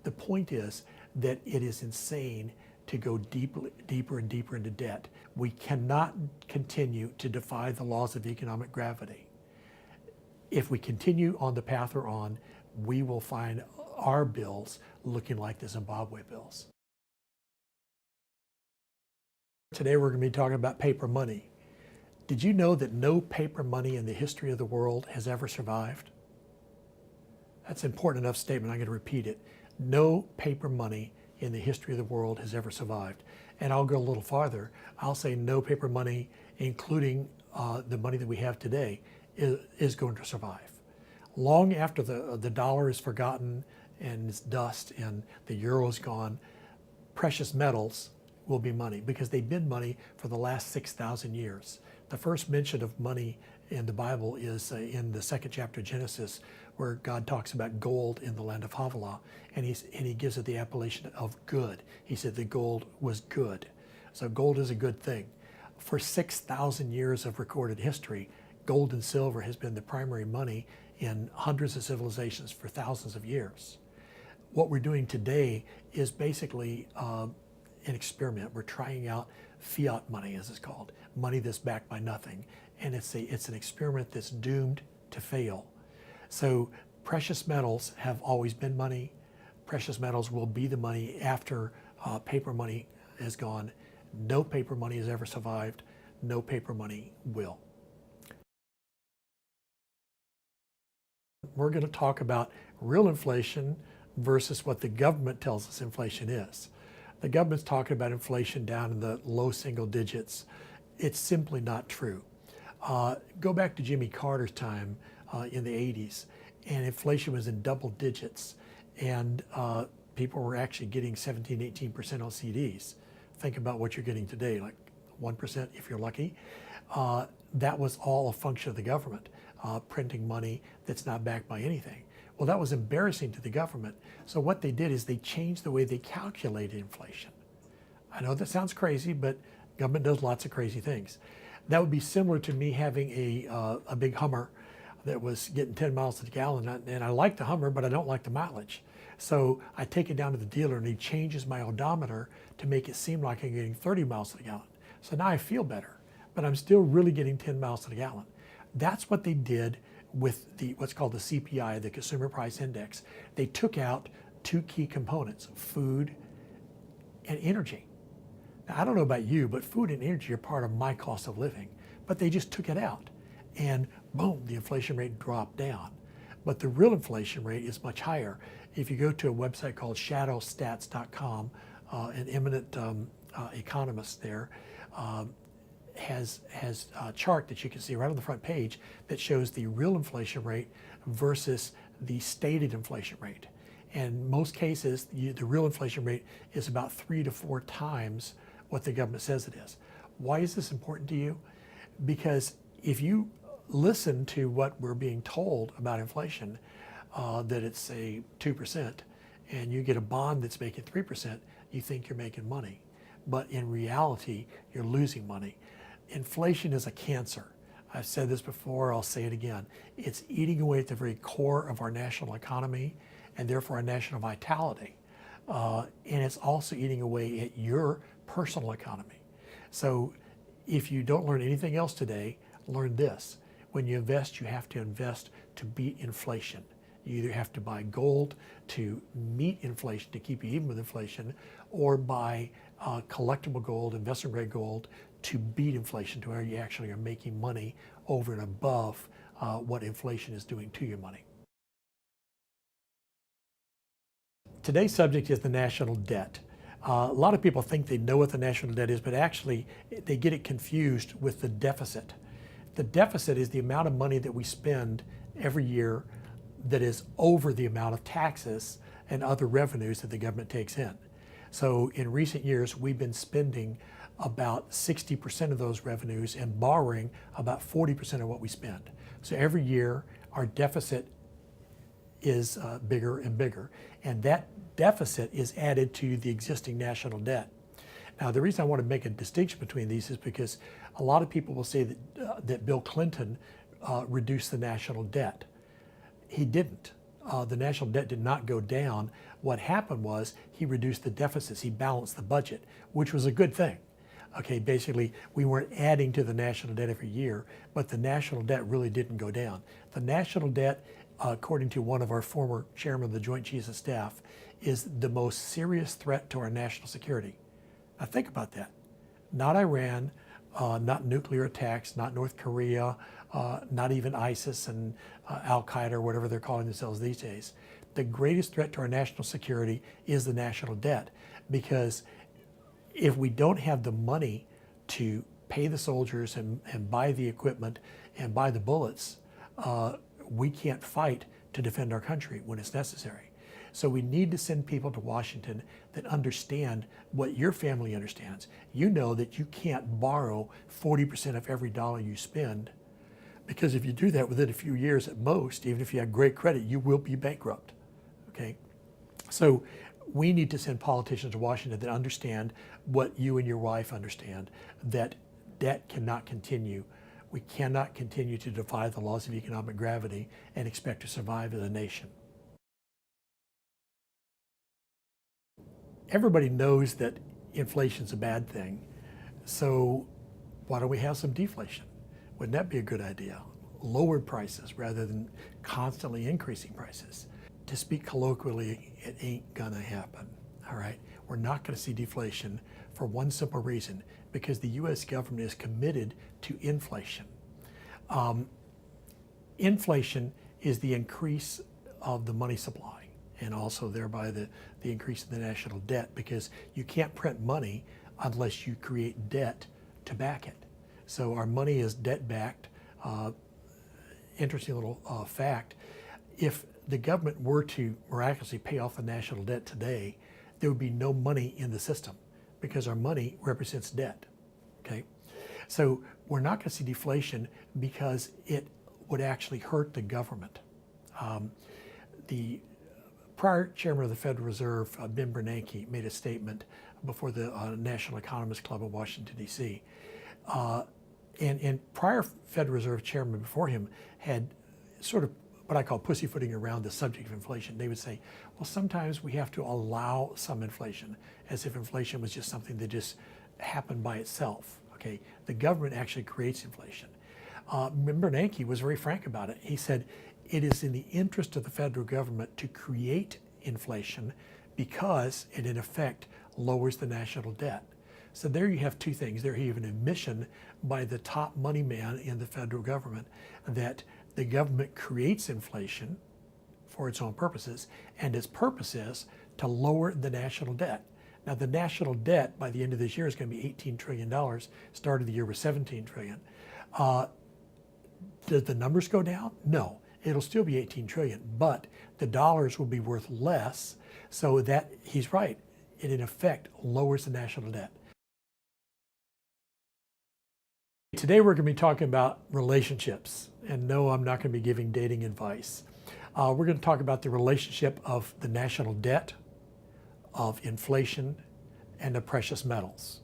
[SPEAKER 1] The point is that it is insane to go deeper and deeper into debt. We cannot continue to defy the laws of economic gravity. If we continue on the path we're on, we will find our bills looking like the Zimbabwe bills. Today we're going to be talking about paper money. Did you know that no paper money in the history of the world has ever survived? That's an important enough statement, I'm going to repeat it. No paper money in the history of the world has ever survived. And I'll go a little farther. I'll say no paper money, including the money that we have today, is going to survive. Long after the dollar is forgotten and is dust and the euro is gone, precious metals will be money because they've been money for the last 6,000 years. The first mention of money in the Bible is in the 2nd chapter of Genesis, where God talks about gold in the land of Havilah, and he gives it the appellation of good. He said the gold was good. So gold is a good thing. For 6,000 years of recorded history, gold and silver has been the primary money in hundreds of civilizations for thousands of years. What we're doing today is basically an experiment. We're trying out fiat money, as it's called, money that's backed by nothing. And it's an experiment that's doomed to fail. So precious metals have always been money. Precious metals will be the money after paper money is gone. No paper money has ever survived. No paper money will. We're going to talk about real inflation versus what the government tells us inflation is. The government's talking about inflation down in the low single digits. It's simply not true. Go back to Jimmy Carter's time in the 80s, and inflation was in double digits, and people were actually getting 17, 18% on CDs. Think about what you're getting today, like 1% if you're lucky. That was all a function of the government, printing money that's not backed by anything. Well, that was embarrassing to the government. So what they did is they changed the way they calculated inflation. I know that sounds crazy, but government does lots of crazy things. That would be similar to me having a big Hummer that was getting 10 miles to the gallon, and I like the Hummer, but I don't like the mileage. So I take it down to the dealer and he changes my odometer to make it seem like I'm getting 30 miles to the gallon. So now I feel better, but I'm still really getting 10 miles to the gallon. That's what they did with the what's called the CPI, the Consumer Price Index. They took out two key components, food and energy. Now, I don't know about you, but food and energy are part of my cost of living, but they just took it out and boom, the inflation rate dropped down. But the real inflation rate is much higher. If you go to a website called shadowstats.com, an eminent economist there has a chart that you can see right on the front page that shows the real inflation rate versus the stated inflation rate. In most cases, the real inflation rate is about 3 to 4 times what the government says it is. Why is this important to you? Because if you listen to what we're being told about inflation, that it's say 2%, and you get a bond that's making 3%, you think you're making money. But in reality, you're losing money. Inflation is a cancer. I've said this before, I'll say it again. It's eating away at the very core of our national economy and therefore our national vitality. And it's also eating away at your personal economy. So if you don't learn anything else today, learn this. When you invest, you have to invest to beat inflation. You either have to buy gold to meet inflation, to keep you even with inflation, or buy collectible gold, investment grade gold, to beat inflation, to where you actually are making money over and above what inflation is doing to your money. Today's subject is the national debt. A lot of people think they know what the national debt is, but actually they get it confused with the deficit. The deficit is the amount of money that we spend every year that is over the amount of taxes and other revenues that the government takes in. So in recent years, we've been spending about 60% of those revenues and borrowing about 40% of what we spend. So every year, our deficit is bigger and bigger, and that deficit is added to the existing national debt. Now, the reason I want to make a distinction between these is because a lot of people will say that Bill Clinton reduced the national debt. He didn't. The national debt did not go down. What happened was he reduced the deficits. He balanced the budget, which was a good thing. Okay, basically, we weren't adding to the national debt every year, but the national debt really didn't go down. The national debt, according to one of our former chairmen of the Joint Chiefs of Staff, is the most serious threat to our national security. Now think about that. Not Iran, not nuclear attacks, not North Korea, not even ISIS and Al-Qaeda or whatever they're calling themselves these days. The greatest threat to our national security is the national debt, because if we don't have the money to pay the soldiers and buy the equipment and buy the bullets, we can't fight to defend our country when it's necessary. So we need to send people to Washington that understand what your family understands. You know that you can't borrow 40% of every dollar you spend, because if you do that within a few years at most, even if you have great credit, you will be bankrupt, okay? So we need to send politicians to Washington that understand what you and your wife understand, that debt cannot continue. We cannot continue to defy the laws of economic gravity and expect to survive as a nation. Everybody knows that inflation's a bad thing, so why don't we have some deflation? Wouldn't that be a good idea? Lowered prices rather than constantly increasing prices. To speak colloquially, it ain't gonna happen, all right? We're not gonna see deflation for one simple reason, because the US government is committed to inflation. Inflation is the increase of the money supply, and also thereby the increase in the national debt, because you can't print money unless you create debt to back it. So our money is debt-backed. Interesting little fact, if the government were to miraculously pay off the national debt today, there would be no money in the system, because our money represents debt, okay? So we're not gonna see deflation because it would actually hurt the government. the prior chairman of the Federal Reserve, Ben Bernanke, made a statement before the National Economists Club in Washington, D.C. And prior Federal Reserve chairman before him had sort of what I call pussyfooting around the subject of inflation. They would say, well, sometimes we have to allow some inflation, as if inflation was just something that just happened by itself. Okay, the government actually creates inflation. Bernanke was very frank about it. He said, it is in the interest of the federal government to create inflation because it in effect lowers the national debt. So there you have two things. There you have an admission by the top money man in the federal government that the government creates inflation for its own purposes, and its purpose is to lower the national debt. Now the national debt by the end of this year is going to be $18 trillion. Started the year with $17 trillion. Did the numbers go down? No. It'll still be 18 trillion, but the dollars will be worth less, so that, he's right, it in effect lowers the national debt. Today we're going to be talking about relationships, and no, I'm not going to be giving dating advice. We're going to talk about the relationship of the national debt, of inflation, and the precious metals.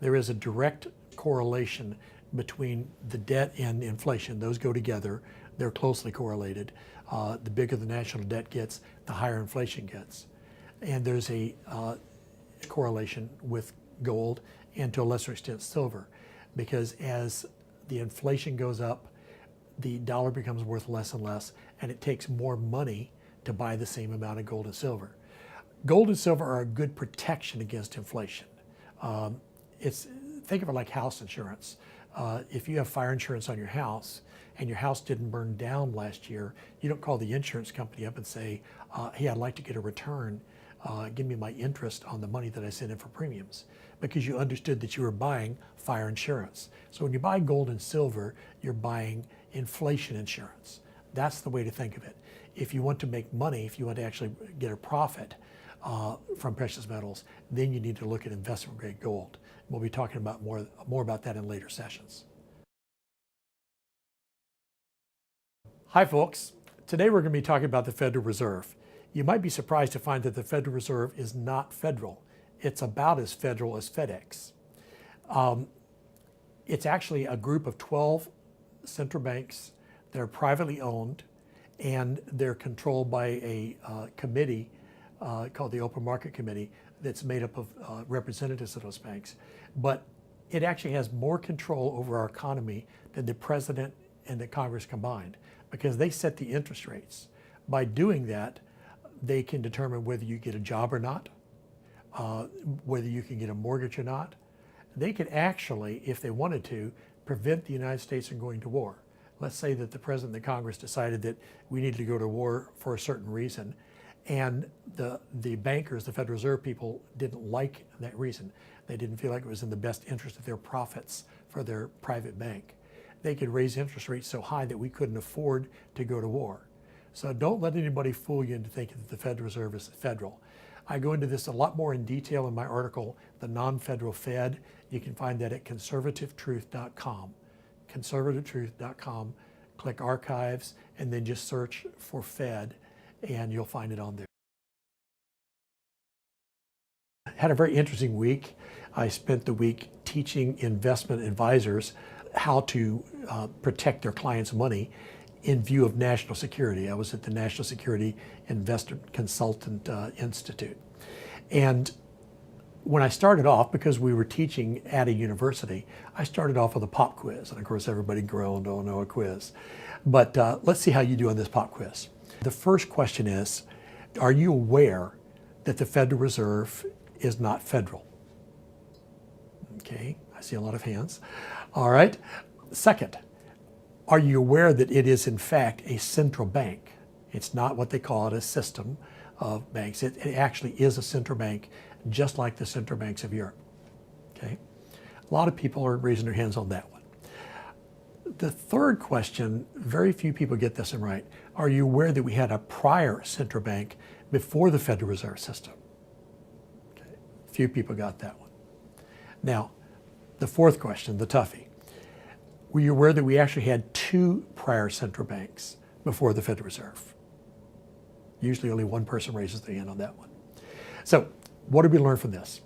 [SPEAKER 1] There is a direct correlation between the debt and inflation. Those go together. They're closely correlated. The bigger the national debt gets, the higher inflation gets. And there's a correlation with gold and to a lesser extent silver, because as the inflation goes up, the dollar becomes worth less and less, and it takes more money to buy the same amount of gold and silver. Gold and silver are a good protection against inflation. Think of it like house insurance. If you have fire insurance on your house and your house didn't burn down last year, you don't call the insurance company up and say, hey, I'd like to get a return. Give me my interest on the money that I sent in for premiums, because you understood that you were buying fire insurance. So when you buy gold and silver, you're buying inflation insurance. That's the way to think of it. If you want to make money, if you want to actually get a profit from precious metals, then you need to look at investment grade gold. We'll be talking about more about that in later sessions. Hi folks, today we're going to be talking about the Federal Reserve. You might be surprised to find that the Federal Reserve is not federal. It's about as federal as FedEx. It's actually a group of 12 central banks that are privately owned, and they're controlled by a committee called the Open Market Committee that's made up of representatives of those banks. But it actually has more control over our economy than the president and the Congress combined, because they set the interest rates. By doing that, they can determine whether you get a job or not, whether you can get a mortgage or not. They could actually, if they wanted to, prevent the United States from going to war. Let's say that the president and the Congress decided that we needed to go to war for a certain reason, and the bankers, the Federal Reserve people, didn't like that reason. They didn't feel like it was in the best interest of their profits for their private bank. They could raise interest rates so high that we couldn't afford to go to war. So don't let anybody fool you into thinking that the Federal Reserve is federal. I go into this a lot more in detail in my article, The Non-Federal Fed. You can find that at conservativetruth.com. conservativetruth.com. Click archives and then just search for Fed, and you'll find it on there. Had a very interesting week. I spent the week teaching investment advisors how to protect their clients' money in view of national security. I was at the National Security Investment Consultant Institute. And when I started off, because we were teaching at a university, I started off with a pop quiz. And of course, everybody groaned, oh no, a quiz. But let's see how you do on this pop quiz. The first question is, are you aware that the Federal Reserve is not federal? Okay, I see a lot of hands. All right. Second, are you aware that it is in fact a central bank? It's not what they call it, a system of banks. It actually is a central bank, just like the central banks of Europe. Okay, a lot of people are raising their hands on that one. The third question, very few people get this one right. Are you aware that we had a prior central bank before the Federal Reserve System? Okay, few people got that one. Now, the fourth question, the toughie. Were you aware that we actually had two prior central banks before the Federal Reserve? Usually only one person raises their hand on that one. So what did we learn from this?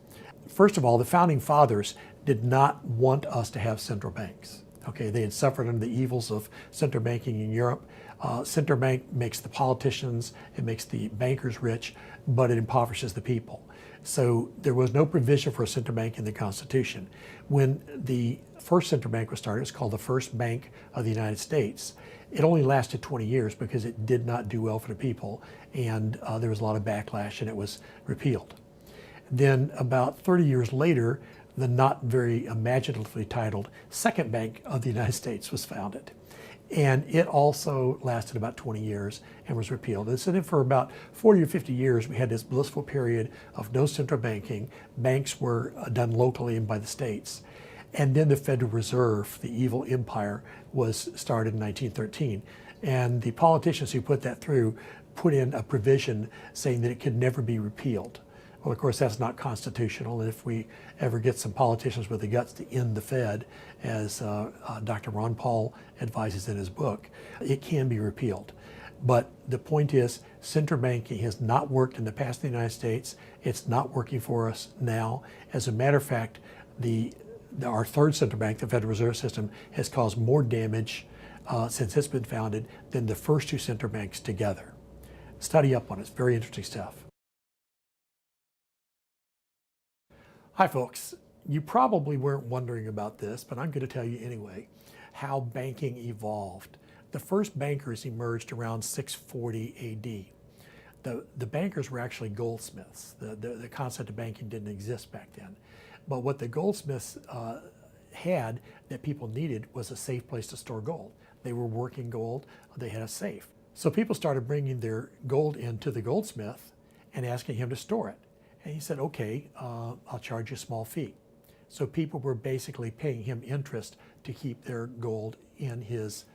[SPEAKER 1] First of all, the founding fathers did not want us to have central banks. Okay, they had suffered under the evils of central banking in Europe. Central bank makes the politicians, it makes the bankers rich, but it impoverishes the people. So there was no provision for a central bank in the Constitution. When the first central bank was started, it was called the First Bank of the United States. It only lasted 20 years because it did not do well for the people, and there was a lot of backlash, and it was repealed. Then about 30 years later, the not very imaginatively titled Second Bank of the United States was founded. And it also lasted about 20 years and was repealed. And so then for about 40 or 50 years, we had this blissful period of no central banking. Banks were done locally and by the states. And then the Federal Reserve, the evil empire, was started in 1913. And the politicians who put that through put in a provision saying that it could never be repealed. Well, of course, that's not constitutional. And if we ever get some politicians with the guts to end the Fed, as Dr. Ron Paul advises in his book, it can be repealed. But the point is, central banking has not worked in the past in the United States. It's not working for us now. As a matter of fact, our third central bank, the Federal Reserve System, has caused more damage since it's been founded than the first two central banks together. Study up on it. It's very interesting stuff. Hi folks, you probably weren't wondering about this, but I'm going to tell you anyway, how banking evolved. The first bankers emerged around 640 AD. The bankers were actually goldsmiths. The concept of banking didn't exist back then. But what the goldsmiths had that people needed was a safe place to store gold. They were working gold, they had a safe. So people started bringing their gold into the goldsmith and asking him to store it. And he said, okay, I'll charge you a small fee. So people were basically paying him interest to keep their gold in his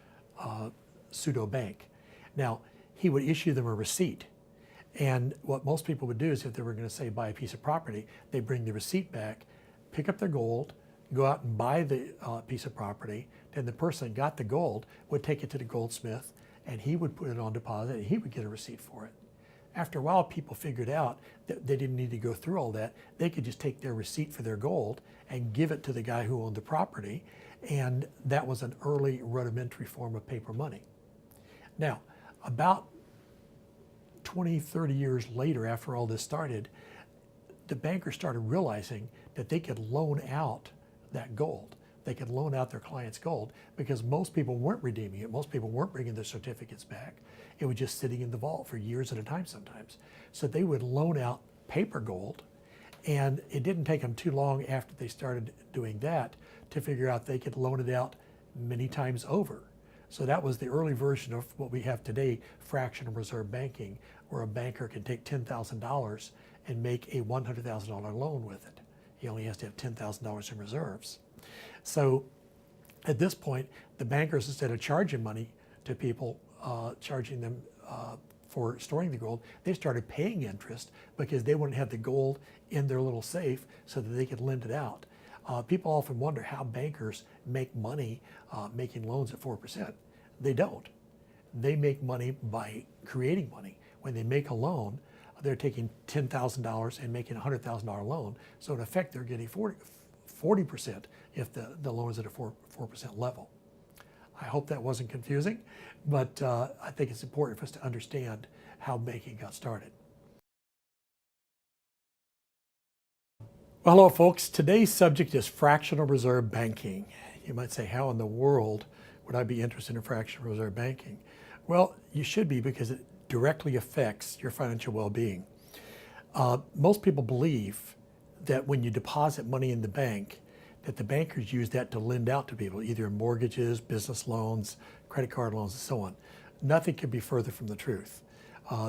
[SPEAKER 1] pseudo bank. Now, he would issue them a receipt. And what most people would do is if they were going to say buy a piece of property, they bring the receipt back, pick up their gold, go out and buy the piece of property. Then the person that got the gold would take it to the goldsmith and he would put it on deposit and he would get a receipt for it. After a while, people figured out that they didn't need to go through all that. They could just take their receipt for their gold and give it to the guy who owned the property. And that was an early rudimentary form of paper money. Now, about 20, 30 years later, after all this started, the bankers started realizing that they could loan out that gold. They could loan out their clients' gold because most people weren't redeeming it. Most people weren't bringing their certificates back. It was just sitting in the vault for years at a time sometimes. So they would loan out paper gold, and it didn't take them too long after they started doing that to figure out they could loan it out many times over. So that was the early version of what we have today, fractional reserve banking, where a banker can take $10,000 and make a $100,000 loan with it. He only has to have $10,000 in reserves. So at this point, the bankers, instead of charging money to people, charging them for storing the gold, they started paying interest because they wouldn't have the gold in their little safe so that they could lend it out. People often wonder how bankers make money making loans at 4%. They don't. They make money by creating money. When they make a loan, they're taking $10,000 and making a $100,000 loan. So in effect, they're getting 40% if the loan is at a 4% level. I hope that wasn't confusing, but I think it's important for us to understand how banking got started. Well, hello folks. Today's subject is fractional reserve banking. You might say, how in the world would I be interested in fractional reserve banking? Well, you should be, because it directly affects your financial well-being. Most people believe that when you deposit money in the bank, that the bankers use that to lend out to people, either in mortgages, business loans, credit card loans, and so on. Nothing could be further from the truth.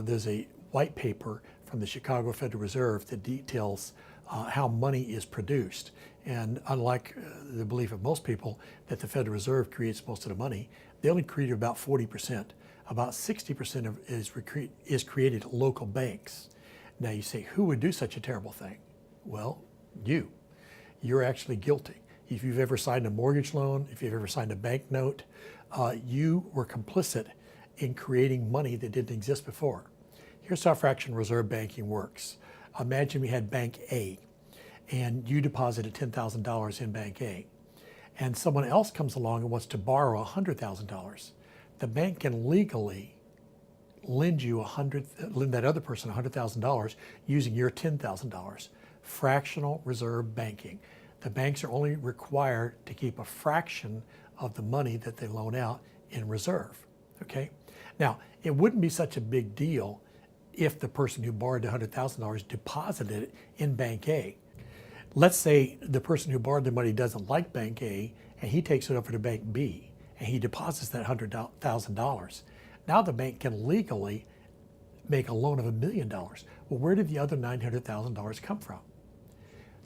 [SPEAKER 1] There's a white paper from the Chicago Federal Reserve that details how money is produced. And unlike the belief of most people that the Federal Reserve creates most of the money, they only create about 40%. About 60% of it is created at local banks. Now you say, who would do such a terrible thing? Well, you. You're actually guilty. If you've ever signed a mortgage loan, if you've ever signed a bank note, you were complicit in creating money that didn't exist before. Here's how fractional reserve banking works. Imagine we had Bank A, and you deposited $10,000 in Bank A, and someone else comes along and wants to borrow $100,000. The bank can legally lend that other person $100,000 using your $10,000. Fractional reserve banking. The banks are only required to keep a fraction of the money that they loan out in reserve. Okay? Now, it wouldn't be such a big deal if the person who borrowed the $100,000 deposited it in Bank A. Let's say the person who borrowed the money doesn't like Bank A, and he takes it over to Bank B, and he deposits that $100,000. Now the bank can legally make a loan of $1 million. Well, where did the other $900,000 come from?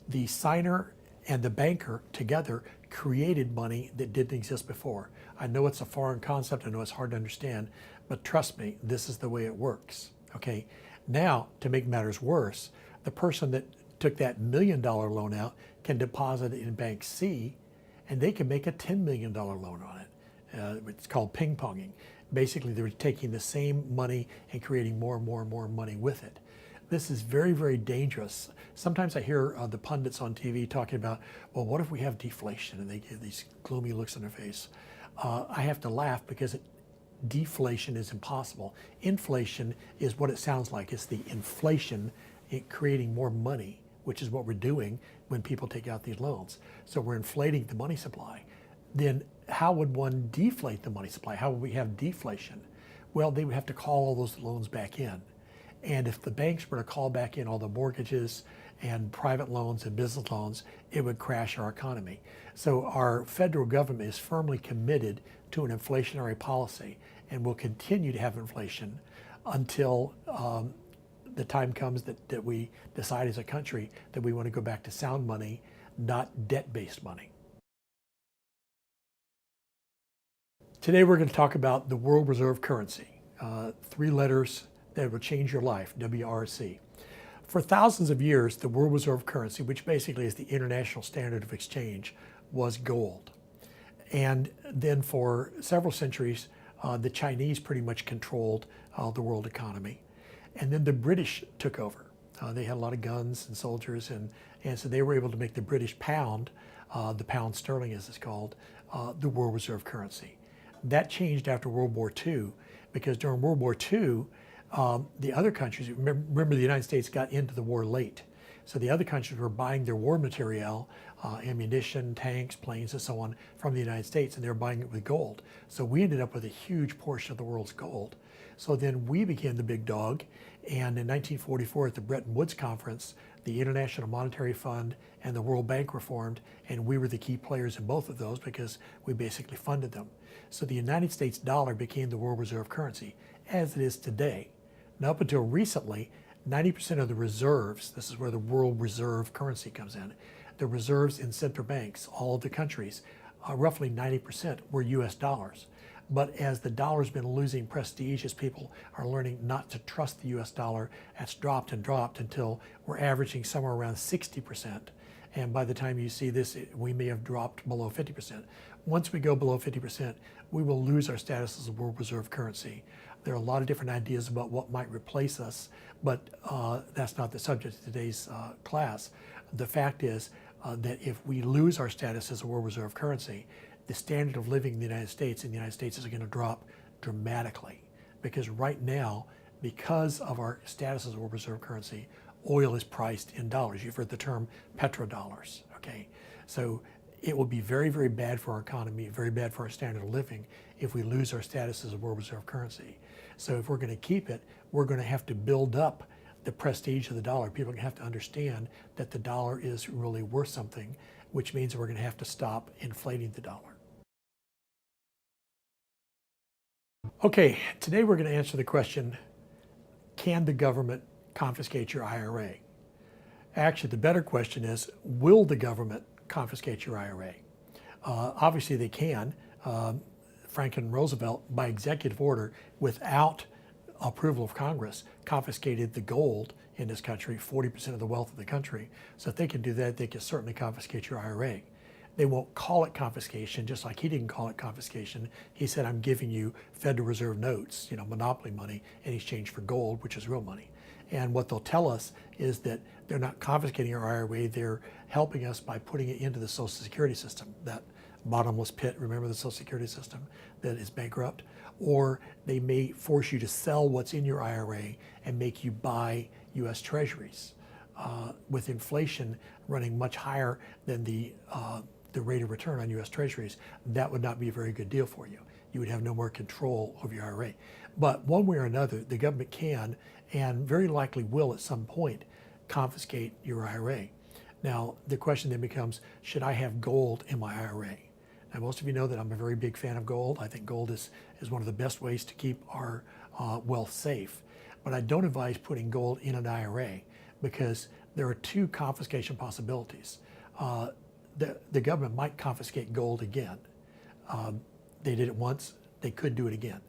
[SPEAKER 1] The signer and the banker together created money that didn't exist before. I know it's a foreign concept, I know it's hard to understand, but trust me, this is the way it works. Okay. Now, to make matters worse, the person that took that $1 million loan out can deposit it in Bank C, and they can make a $10 million loan on it. It's called ping-ponging. Basically, they're taking the same money and creating more and more and more money with it. This is very, very dangerous. Sometimes I hear the pundits on TV talking about, well, what if we have deflation? And they give these gloomy looks on their face. I have to laugh because deflation is impossible. Inflation is what it sounds like. It's the inflation creating more money, which is what we're doing when people take out these loans. So we're inflating the money supply. Then how would one deflate the money supply? How would we have deflation? Well, they would have to call all those loans back in. And if the banks were to call back in all the mortgages and private loans and business loans, it would crash our economy. So our federal government is firmly committed to an inflationary policy and will continue to have inflation until the time comes that we decide as a country that we want to go back to sound money, not debt-based money. Today we're going to talk about the world reserve currency, 3 letters that will change your life, WRC. For thousands of years, the world reserve currency, which basically is the international standard of exchange, was gold. And then for several centuries, the Chinese pretty much controlled the world economy. And then the British took over. They had a lot of guns and soldiers, and so they were able to make the British pound, the pound sterling as it's called, the world reserve currency. That changed after World War II, because during World War II, the other countries, remember the United States got into the war late. So the other countries were buying their war material, ammunition, tanks, planes, and so on from the United States, and they were buying it with gold. So we ended up with a huge portion of the world's gold. So then we became the big dog, and in 1944 at the Bretton Woods Conference, the International Monetary Fund and the World Bank were formed, and we were the key players in both of those because we basically funded them. So the United States dollar became the world reserve currency, as it is today. Now, up until recently, 90% of the reserves, this is where the world reserve currency comes in, the reserves in central banks, all of the countries, roughly 90% were US dollars. But as the dollar's been losing prestige, as people are learning not to trust the US dollar, that's dropped and dropped until we're averaging somewhere around 60%. And by the time you see this, we may have dropped below 50%. Once we go below 50%, we will lose our status as a world reserve currency. There are a lot of different ideas about what might replace us, but that's not the subject of today's class. The fact is that if we lose our status as a world reserve currency, the standard of living in the United States is going to drop dramatically. Because right now, because of our status as a world reserve currency, oil is priced in dollars. You've heard the term petrodollars, okay? So it will be very, very bad for our economy, very bad for our standard of living if we lose our status as a world reserve currency. So if we're going to keep it, we're going to have to build up the prestige of the dollar. People are going to have to understand that the dollar is really worth something, which means we're going to have to stop inflating the dollar. Okay, today we're going to answer the question, can the government confiscate your IRA? Actually, the better question is, will the government confiscate your IRA? Obviously they can. Franklin Roosevelt, by executive order, without approval of Congress, confiscated the gold in this country, 40% of the wealth of the country. So if they can do that, they can certainly confiscate your IRA. They won't call it confiscation, just like he didn't call it confiscation. He said, I'm giving you Federal Reserve notes, monopoly money, in exchange for gold, which is real money. And what they'll tell us is that they're not confiscating our IRA, they're helping us by putting it into the Social Security system, that bottomless pit, remember the Social Security system that is bankrupt? Or they may force you to sell what's in your IRA and make you buy US Treasuries. With inflation running much higher than the rate of return on US Treasuries, that would not be a very good deal for you. You would have no more control over your IRA. But one way or another, the government can and very likely will at some point confiscate your IRA. Now, the question then becomes, should I have gold in my IRA? Now, most of you know that I'm a very big fan of gold. I think gold is one of the best ways to keep our wealth safe. But I don't advise putting gold in an IRA because there are two confiscation possibilities. The government might confiscate gold again. They did it once, they could do it again.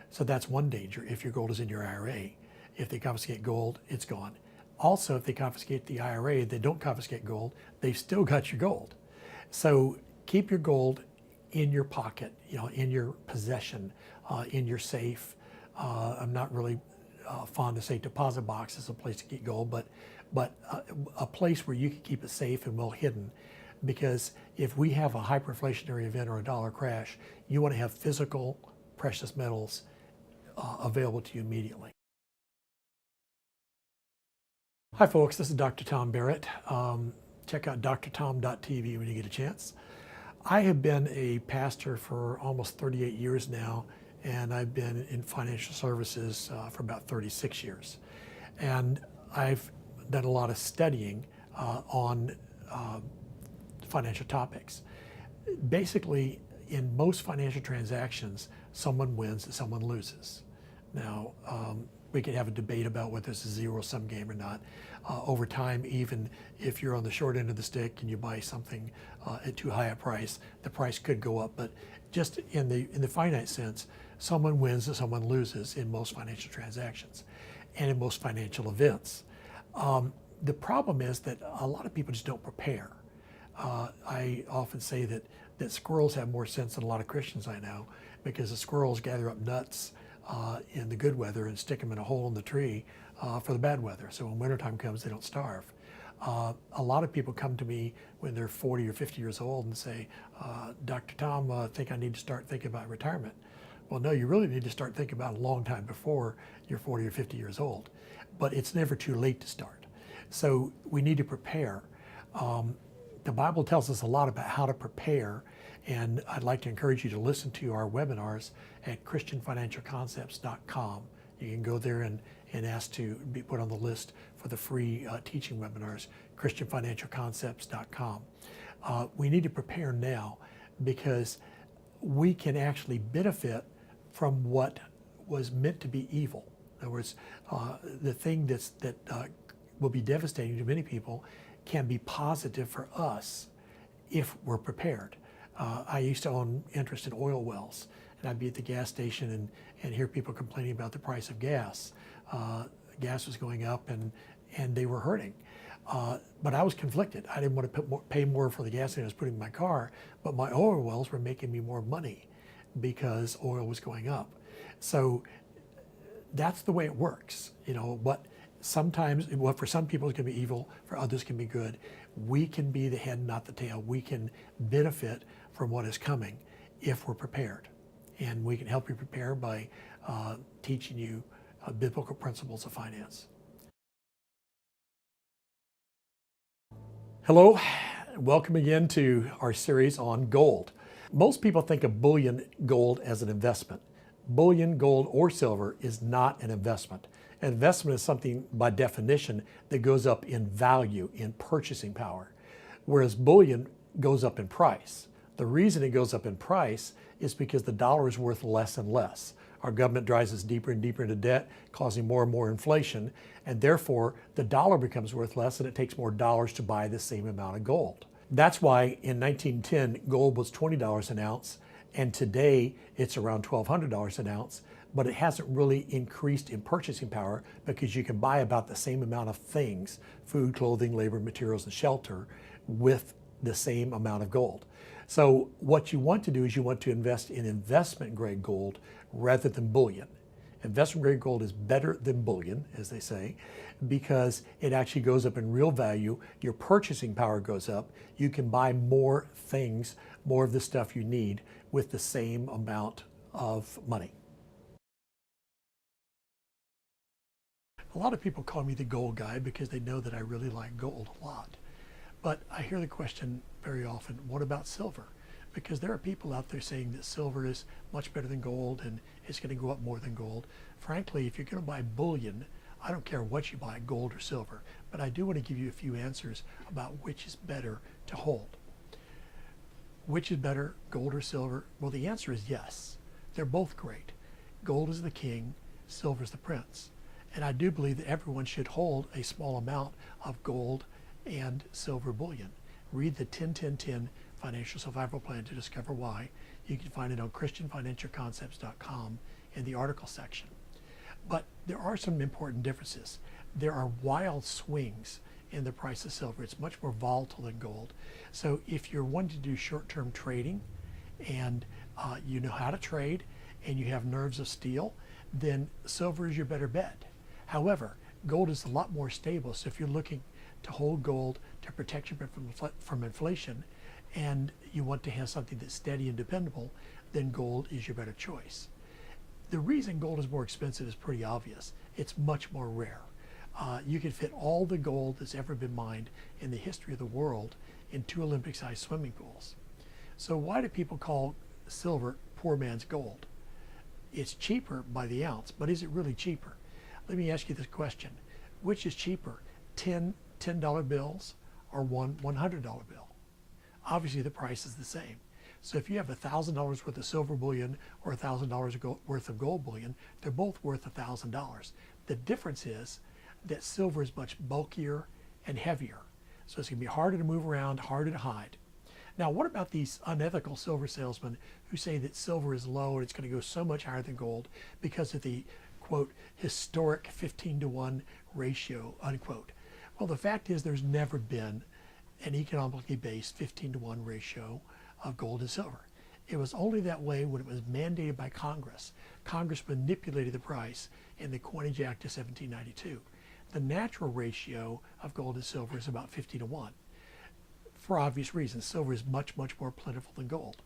[SPEAKER 1] So that's one danger if your gold is in your IRA. If they confiscate gold, it's gone. Also, if they confiscate the IRA, they don't confiscate gold, they've still got your gold. So keep your gold in your pocket, in your possession, in your safe. I'm not really fond to say deposit box is a place to keep gold, but a place where you can keep it safe and well hidden. Because if we have a hyperinflationary event or a dollar crash, you want to have physical precious metals available to you immediately. Hi folks, this is Dr. Tom Barrett. Check out drtom.tv when you get a chance. I have been a pastor for almost 38 years now, and I've been in financial services for about 36 years. And I've done a lot of studying on financial topics. Basically, in most financial transactions, someone wins and someone loses. Now, we can have a debate about whether it's a zero-sum game or not. Over time, even if you're on the short end of the stick and you buy something at too high a price, the price could go up. But just in the finite sense, someone wins and someone loses in most financial transactions and in most financial events. The problem is that a lot of people just don't prepare. I often say that squirrels have more sense than a lot of Christians I know, because the squirrels gather up nuts in the good weather and stick them in a hole in the tree for the bad weather. So when wintertime comes, they don't starve. A lot of people come to me when they're 40 or 50 years old and say, Dr. Tom, I think I need to start thinking about retirement. Well, no, you really need to start thinking about it a long time before you're 40 or 50 years old. But it's never too late to start. So we need to prepare. The Bible tells us a lot about how to prepare, and I'd like to encourage you to listen to our webinars at christianfinancialconcepts.com. You can go there and ask to be put on the list for the free teaching webinars, christianfinancialconcepts.com. We need to prepare now because we can actually benefit from what was meant to be evil. In other words, the thing that will be devastating to many people can be positive for us if we're prepared. I used to own interest in oil wells, and I'd be at the gas station and hear people complaining about the price of gas. Gas was going up and they were hurting. But I was conflicted. I didn't want to pay more for the gas that I was putting in my car, but my oil wells were making me more money because oil was going up. So that's the way it works. What sometimes, what for some people is going to be evil, for others can be good. We can be the head, not the tail. We can benefit from what is coming if we're prepared. And we can help you prepare by teaching you biblical principles of finance. Hello, welcome again to our series on gold. Most people think of bullion gold as an investment. Bullion, gold, or silver is not an investment. An investment is something by definition that goes up in value, in purchasing power, whereas bullion goes up in price. The reason it goes up in price is because the dollar is worth less and less. Our government drives us deeper and deeper into debt, causing more and more inflation, and therefore the dollar becomes worth less and it takes more dollars to buy the same amount of gold. That's why in 1910, gold was $20 an ounce, and today it's around $1,200 an ounce, but it hasn't really increased in purchasing power because you can buy about the same amount of things, food, clothing, labor, materials, and shelter, with the same amount of gold. So what you want to do is you want to invest in investment grade gold rather than bullion. Investment grade gold is better than bullion, as they say, because it actually goes up in real value. Your purchasing power goes up. You can buy more things, more of the stuff you need with the same amount of money. A lot of people call me the gold guy because they know that I really like gold a lot. But I hear the question very often, what about silver? Because there are people out there saying that silver is much better than gold and it's going to go up more than gold. Frankly, if you're going to buy bullion, I don't care what you buy, gold or silver, but I do want to give you a few answers about which is better to hold. Which is better, gold or silver? Well, the answer is yes. They're both great. Gold is the king, silver is the prince. And I do believe that everyone should hold a small amount of gold and silver bullion. Read the 10-10-10 Financial Survival Plan to discover why. You can find it on christianfinancialconcepts.com in the article section. But there are some important differences. There are wild swings in the price of silver. It's much more volatile than gold. So if you're wanting to do short-term trading and you know how to trade and you have nerves of steel, then silver is your better bet. However, gold is a lot more stable. So if you're looking to hold gold to protect you from inflation and you want to have something that's steady and dependable, then gold is your better choice. The reason gold is more expensive is pretty obvious. It's much more rare. You can fit all the gold that's ever been mined in the history of the world in 2 Olympic-sized swimming pools. So why do people call silver poor man's gold? It's cheaper by the ounce, but is it really cheaper? Let me ask you this question. Which is cheaper, 10 $10 bills or one $100 bill? Obviously the price is the same. So if you have $1,000 worth of silver bullion or $1,000 worth of gold bullion, they're both worth $1,000. The difference is that silver is much bulkier and heavier. So it's going to be harder to move around, harder to hide. Now, what about these unethical silver salesmen who say that silver is low and it's going to go so much higher than gold because of the, quote, historic 15-to-1 ratio, unquote? Well, the fact is there's never been an economically based 15-to-1 ratio of gold and silver. It was only that way when it was mandated by Congress. Congress manipulated the price in the Coinage Act of 1792. The natural ratio of gold and silver is about 50-to-1. For obvious reasons, silver is much, much more plentiful than gold.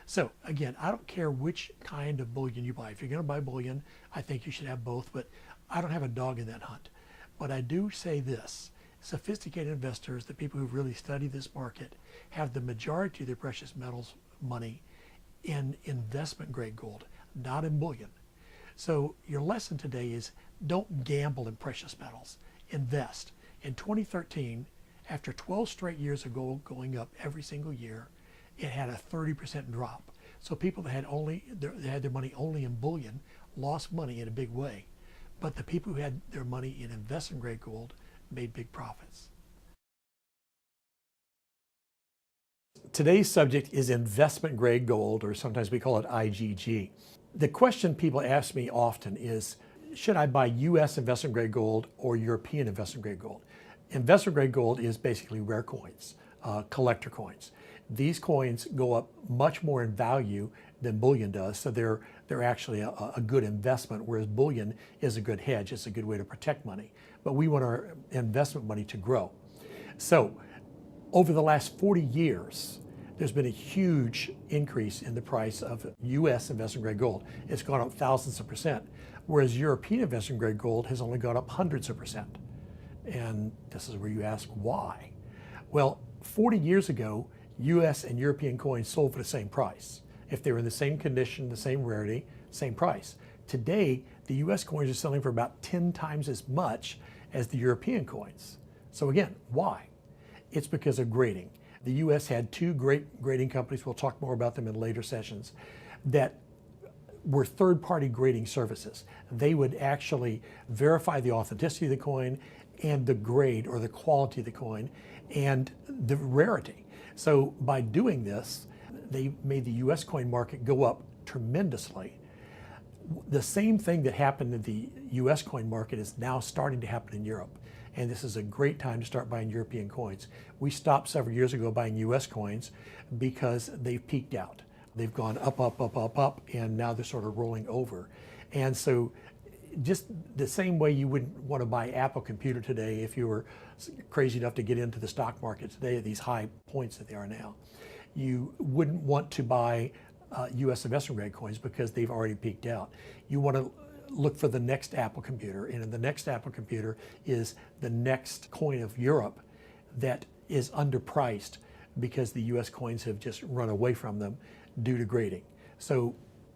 [SPEAKER 1] So again, I don't care which kind of bullion you buy. If you're going to buy bullion, I think you should have both, but I don't have a dog in that hunt. But I do say this: sophisticated investors, the people who really study this market, have the majority of their precious metals money in investment grade gold, not in bullion. So your lesson today is don't gamble in precious metals, invest. In 2013, after 12 straight years of gold going up every single year, it had a 30% drop. So people that had their money only in bullion lost money in a big way. But the people who had their money in investment grade gold made big profits. Today's subject is investment grade gold, or sometimes we call it IGG. The question people ask me often is, should I buy US investment grade gold or European investment grade gold? Investment grade gold is basically rare coins, collector coins. These coins go up much more in value than bullion does, so they're actually a good investment, whereas bullion is a good hedge. It's a good way to protect money. But we want our investment money to grow. So over the last 40 years, there's been a huge increase in the price of US investment grade gold. It's gone up thousands of percent, whereas European investment grade gold has only gone up hundreds of percent. And this is where you ask why. Well, 40 years ago, US and European coins sold for the same price. If they were in the same condition, the same rarity, same price. Today, the US coins are selling for about 10 times as much as the European coins. So again, why? It's because of grading. The US had 2 great grading companies, we'll talk more about them in later sessions, that were third-party grading services. They would actually verify the authenticity of the coin and the grade or the quality of the coin and the rarity. So by doing this, they made the US coin market go up tremendously. The same thing that happened in the US coin market is now starting to happen in Europe. and this is a great time to start buying European coins. We stopped several years ago buying US coins because they've peaked out. They've gone up, up, up, up, up, and now they're sort of rolling over. And so just the same way you wouldn't want to buy Apple computer today if you were crazy enough to get into the stock market today at these high points that they are now, you wouldn't want to buy US investment grade coins because they've already peaked out. You want to look for the next Apple computer, and the next Apple computer is the next coin of Europe that is underpriced because the US coins have just run away from them due to grading. So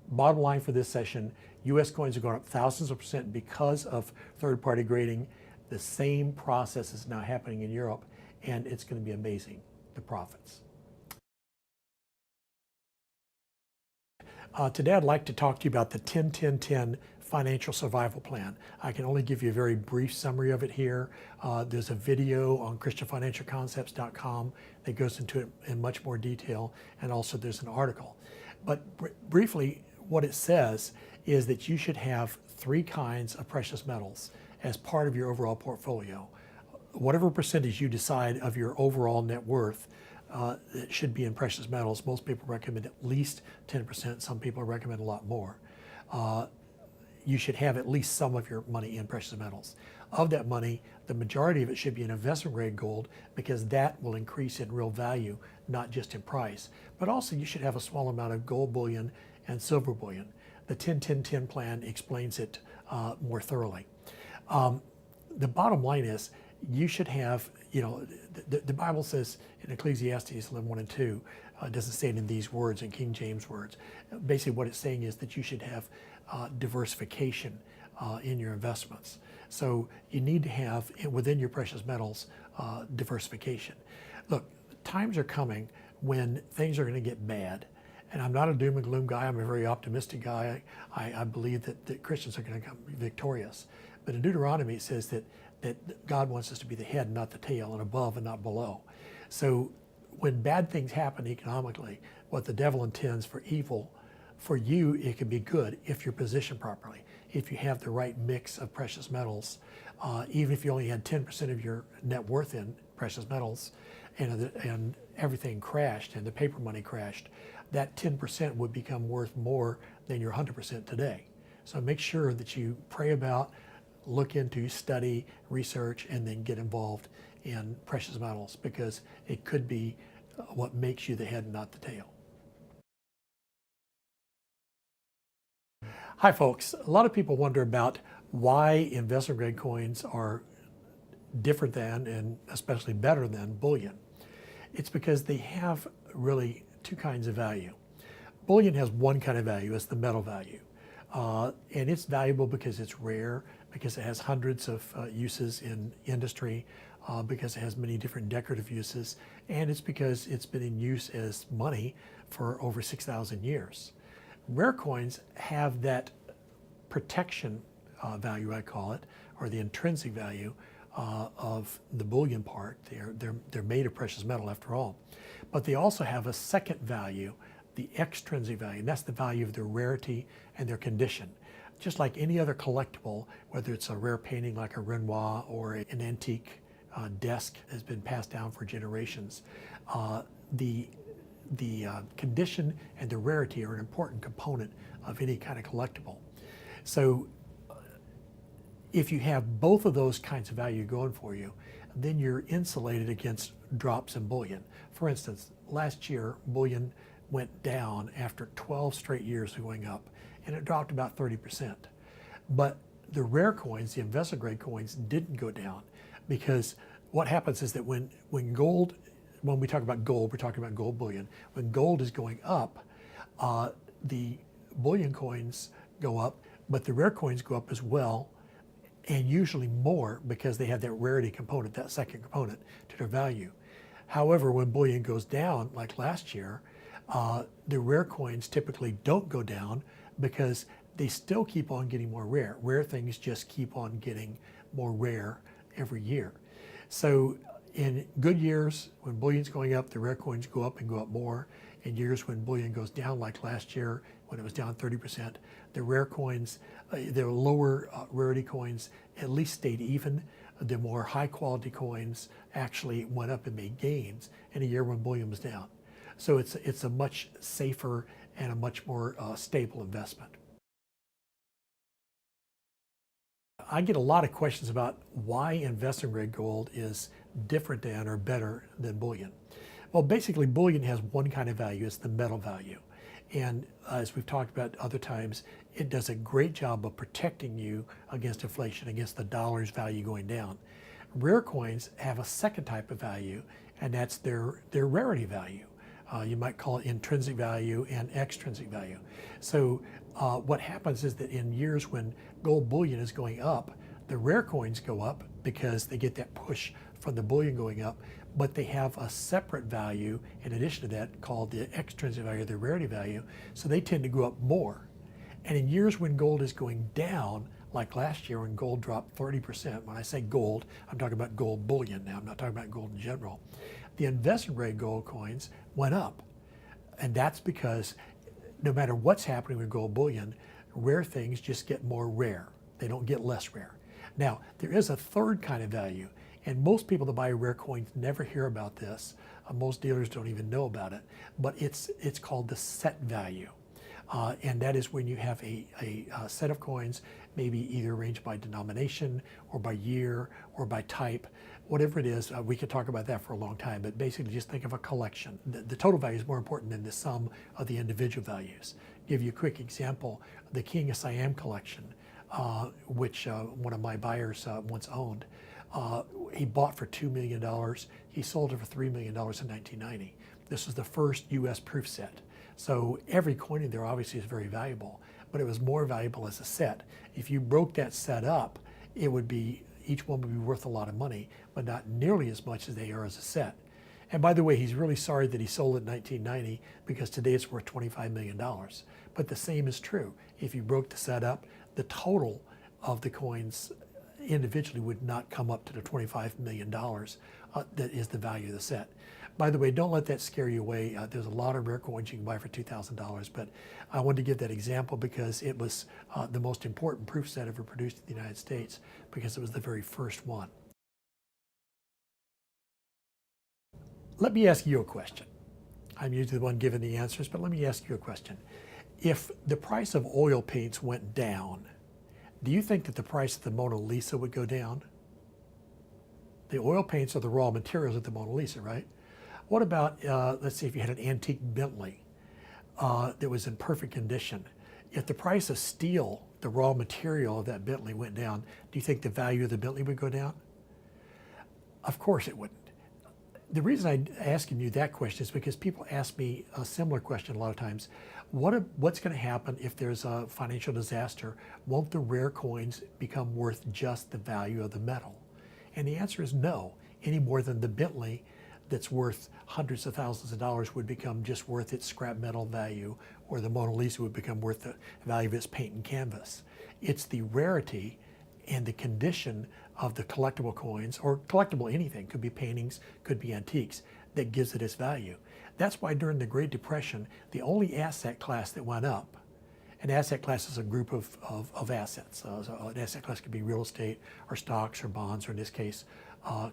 [SPEAKER 1] bottom line for this session, US coins are going up thousands of percent because of third-party grading. The same process is now happening in Europe, and it's going to be amazing, the profits. Today I'd like to talk to you about the 10-10-10 financial survival plan. I can only give you a very brief summary of it here. There's a video on christianfinancialconcepts.com that goes into it in much more detail, and also there's an article. But briefly, what it says is that you should have 3 kinds of precious metals as part of your overall portfolio. Whatever percentage you decide of your overall net worth, it should be in precious metals. Most people recommend at least 10%. Some people recommend a lot more. You should have at least some of your money in precious metals. Of that money, the majority of it should be in investment grade gold because that will increase in real value, not just in price. But also you should have a small amount of gold bullion and silver bullion. The 10-10-10 plan explains it more thoroughly. The bottom line is you should have, the Bible says in Ecclesiastes 11:1 and 2, it doesn't say it in these words, in King James words. Basically what it's saying is that you should have diversification in your investments. So you need to have, within your precious metals, diversification. Look, times are coming when things are going to get bad. And I'm not a doom and gloom guy. I'm a very optimistic guy. I believe that Christians are going to come victorious. But in Deuteronomy, it says that God wants us to be the head, not the tail, and above and not below. So when bad things happen economically, what the devil intends for evil, for you, it can be good if you're positioned properly. If you have the right mix of precious metals, even if you only had 10% of your net worth in precious metals, and everything crashed and the paper money crashed, that 10% would become worth more than your 100% today. So make sure that you pray about, look into, study, research, and then get involved in precious metals because it could be what makes you the head, not the tail. Hi folks, a lot of people wonder about why investment grade coins are different than, and especially better than, bullion. It's because they have really 2 kinds of value. Bullion has one kind of value, it's the metal value. And it's valuable because it's rare, because it has hundreds of uses in industry, because it has many different decorative uses, and it's because it's been in use as money for over 6,000 years. Rare coins have that protection value, I call it, or the intrinsic value of the bullion part. They're made of precious metal after all. But they also have a second value, the extrinsic value, and that's the value of their rarity and their condition. Just like any other collectible, whether it's a rare painting like a Renoir or an antique desk has been passed down for generations, the condition and the rarity are an important component of any kind of collectible. So if you have both of those kinds of value going for you, then you're insulated against drops in bullion. For instance, last year, bullion went down after 12 straight years of going up, and it dropped about 30%. But the rare coins, the investment grade coins, didn't go down because what happens is that when we talk about gold, we're talking about gold bullion. When gold is going up, the bullion coins go up, but the rare coins go up as well, and usually more because they have that rarity component, that second component to their value. However, when bullion goes down, like last year, the rare coins typically don't go down because they still keep on getting more rare. Rare things just keep on getting more rare every year. So in good years, when bullion's going up, the rare coins go up and go up more. In years when bullion goes down, like last year, when it was down 30%, the rare coins, the lower rarity coins at least stayed even. the more high quality coins actually went up and made gains in a year when bullion was down. So it's a much safer and a much more stable investment. I get a lot of questions about why investment grade gold is different than or better than bullion. Well, basically bullion has one kind of value, it's the metal value. And as we've talked about other times, it does a great job of protecting you against inflation, against the dollar's value going down. Rare coins have a second type of value, and that's their rarity value. You might call it intrinsic value and extrinsic value. So what happens is that in years when gold bullion is going up, the rare coins go up because they get that push from the bullion going up, but they have a separate value in addition to that called the extrinsic value, the rarity value, so they tend to go up more. And in years when gold is going down, like last year when gold dropped 30%, when I say gold, I'm talking about gold bullion now, I'm not talking about gold in general, the investment grade gold coins went up. And that's because no matter what's happening with gold bullion, rare things just get more rare. They don't get less rare. Now, there is a third kind of value, and most people that buy rare coins never hear about this. Most dealers don't even know about it, but it's called the set value. And that is when you have a set of coins, maybe either arranged by denomination or by year or by type, whatever it is. We could talk about that for a long time, but basically just think of a collection. The total value is more important than the sum of the individual values. Give you a quick example, the King of Siam collection, which one of my buyers once owned. He bought for $2 million. He sold it for $3 million in 1990. This was the first US proof set. So every coin in there obviously is very valuable, but it was more valuable as a set. If you broke that set up, it would be, each one would be worth a lot of money, but not nearly as much as they are as a set. And by the way, he's really sorry that he sold it in 1990 because today it's worth $25 million. But the same is true. If you broke the set up, the total of the coins individually would not come up to the $25 million that is the value of the set. By the way, don't let that scare you away. There's a lot of rare coins you can buy for $2,000, but I wanted to give that example because it was the most important proof set ever produced in the United States because it was the very first one. Let me ask you a question. I'm usually the one giving the answers, but let me ask you a question. If the price of oil paints went down, do you think that the price of the Mona Lisa would go down? The oil paints are the raw materials of the Mona Lisa, right? What about, let's say if you had an antique Bentley that was in perfect condition. If the price of steel, the raw material of that Bentley went down, do you think the value of the Bentley would go down? Of course it wouldn't. The reason I'm asking you that question is because people ask me a similar question a lot of times. What's going to happen if there's a financial disaster? Won't the rare coins become worth just the value of the metal? And the answer is no, any more than the Bentley that's worth hundreds of thousands of dollars would become just worth its scrap metal value, or the Mona Lisa would become worth the value of its paint and canvas. It's the rarity and the condition of the collectible coins, or collectible anything, could be paintings, could be antiques, that gives it its value. That's why during the Great Depression, the only asset class that went up, an asset class is a group of assets. So an asset class could be real estate or stocks or bonds, or in this case,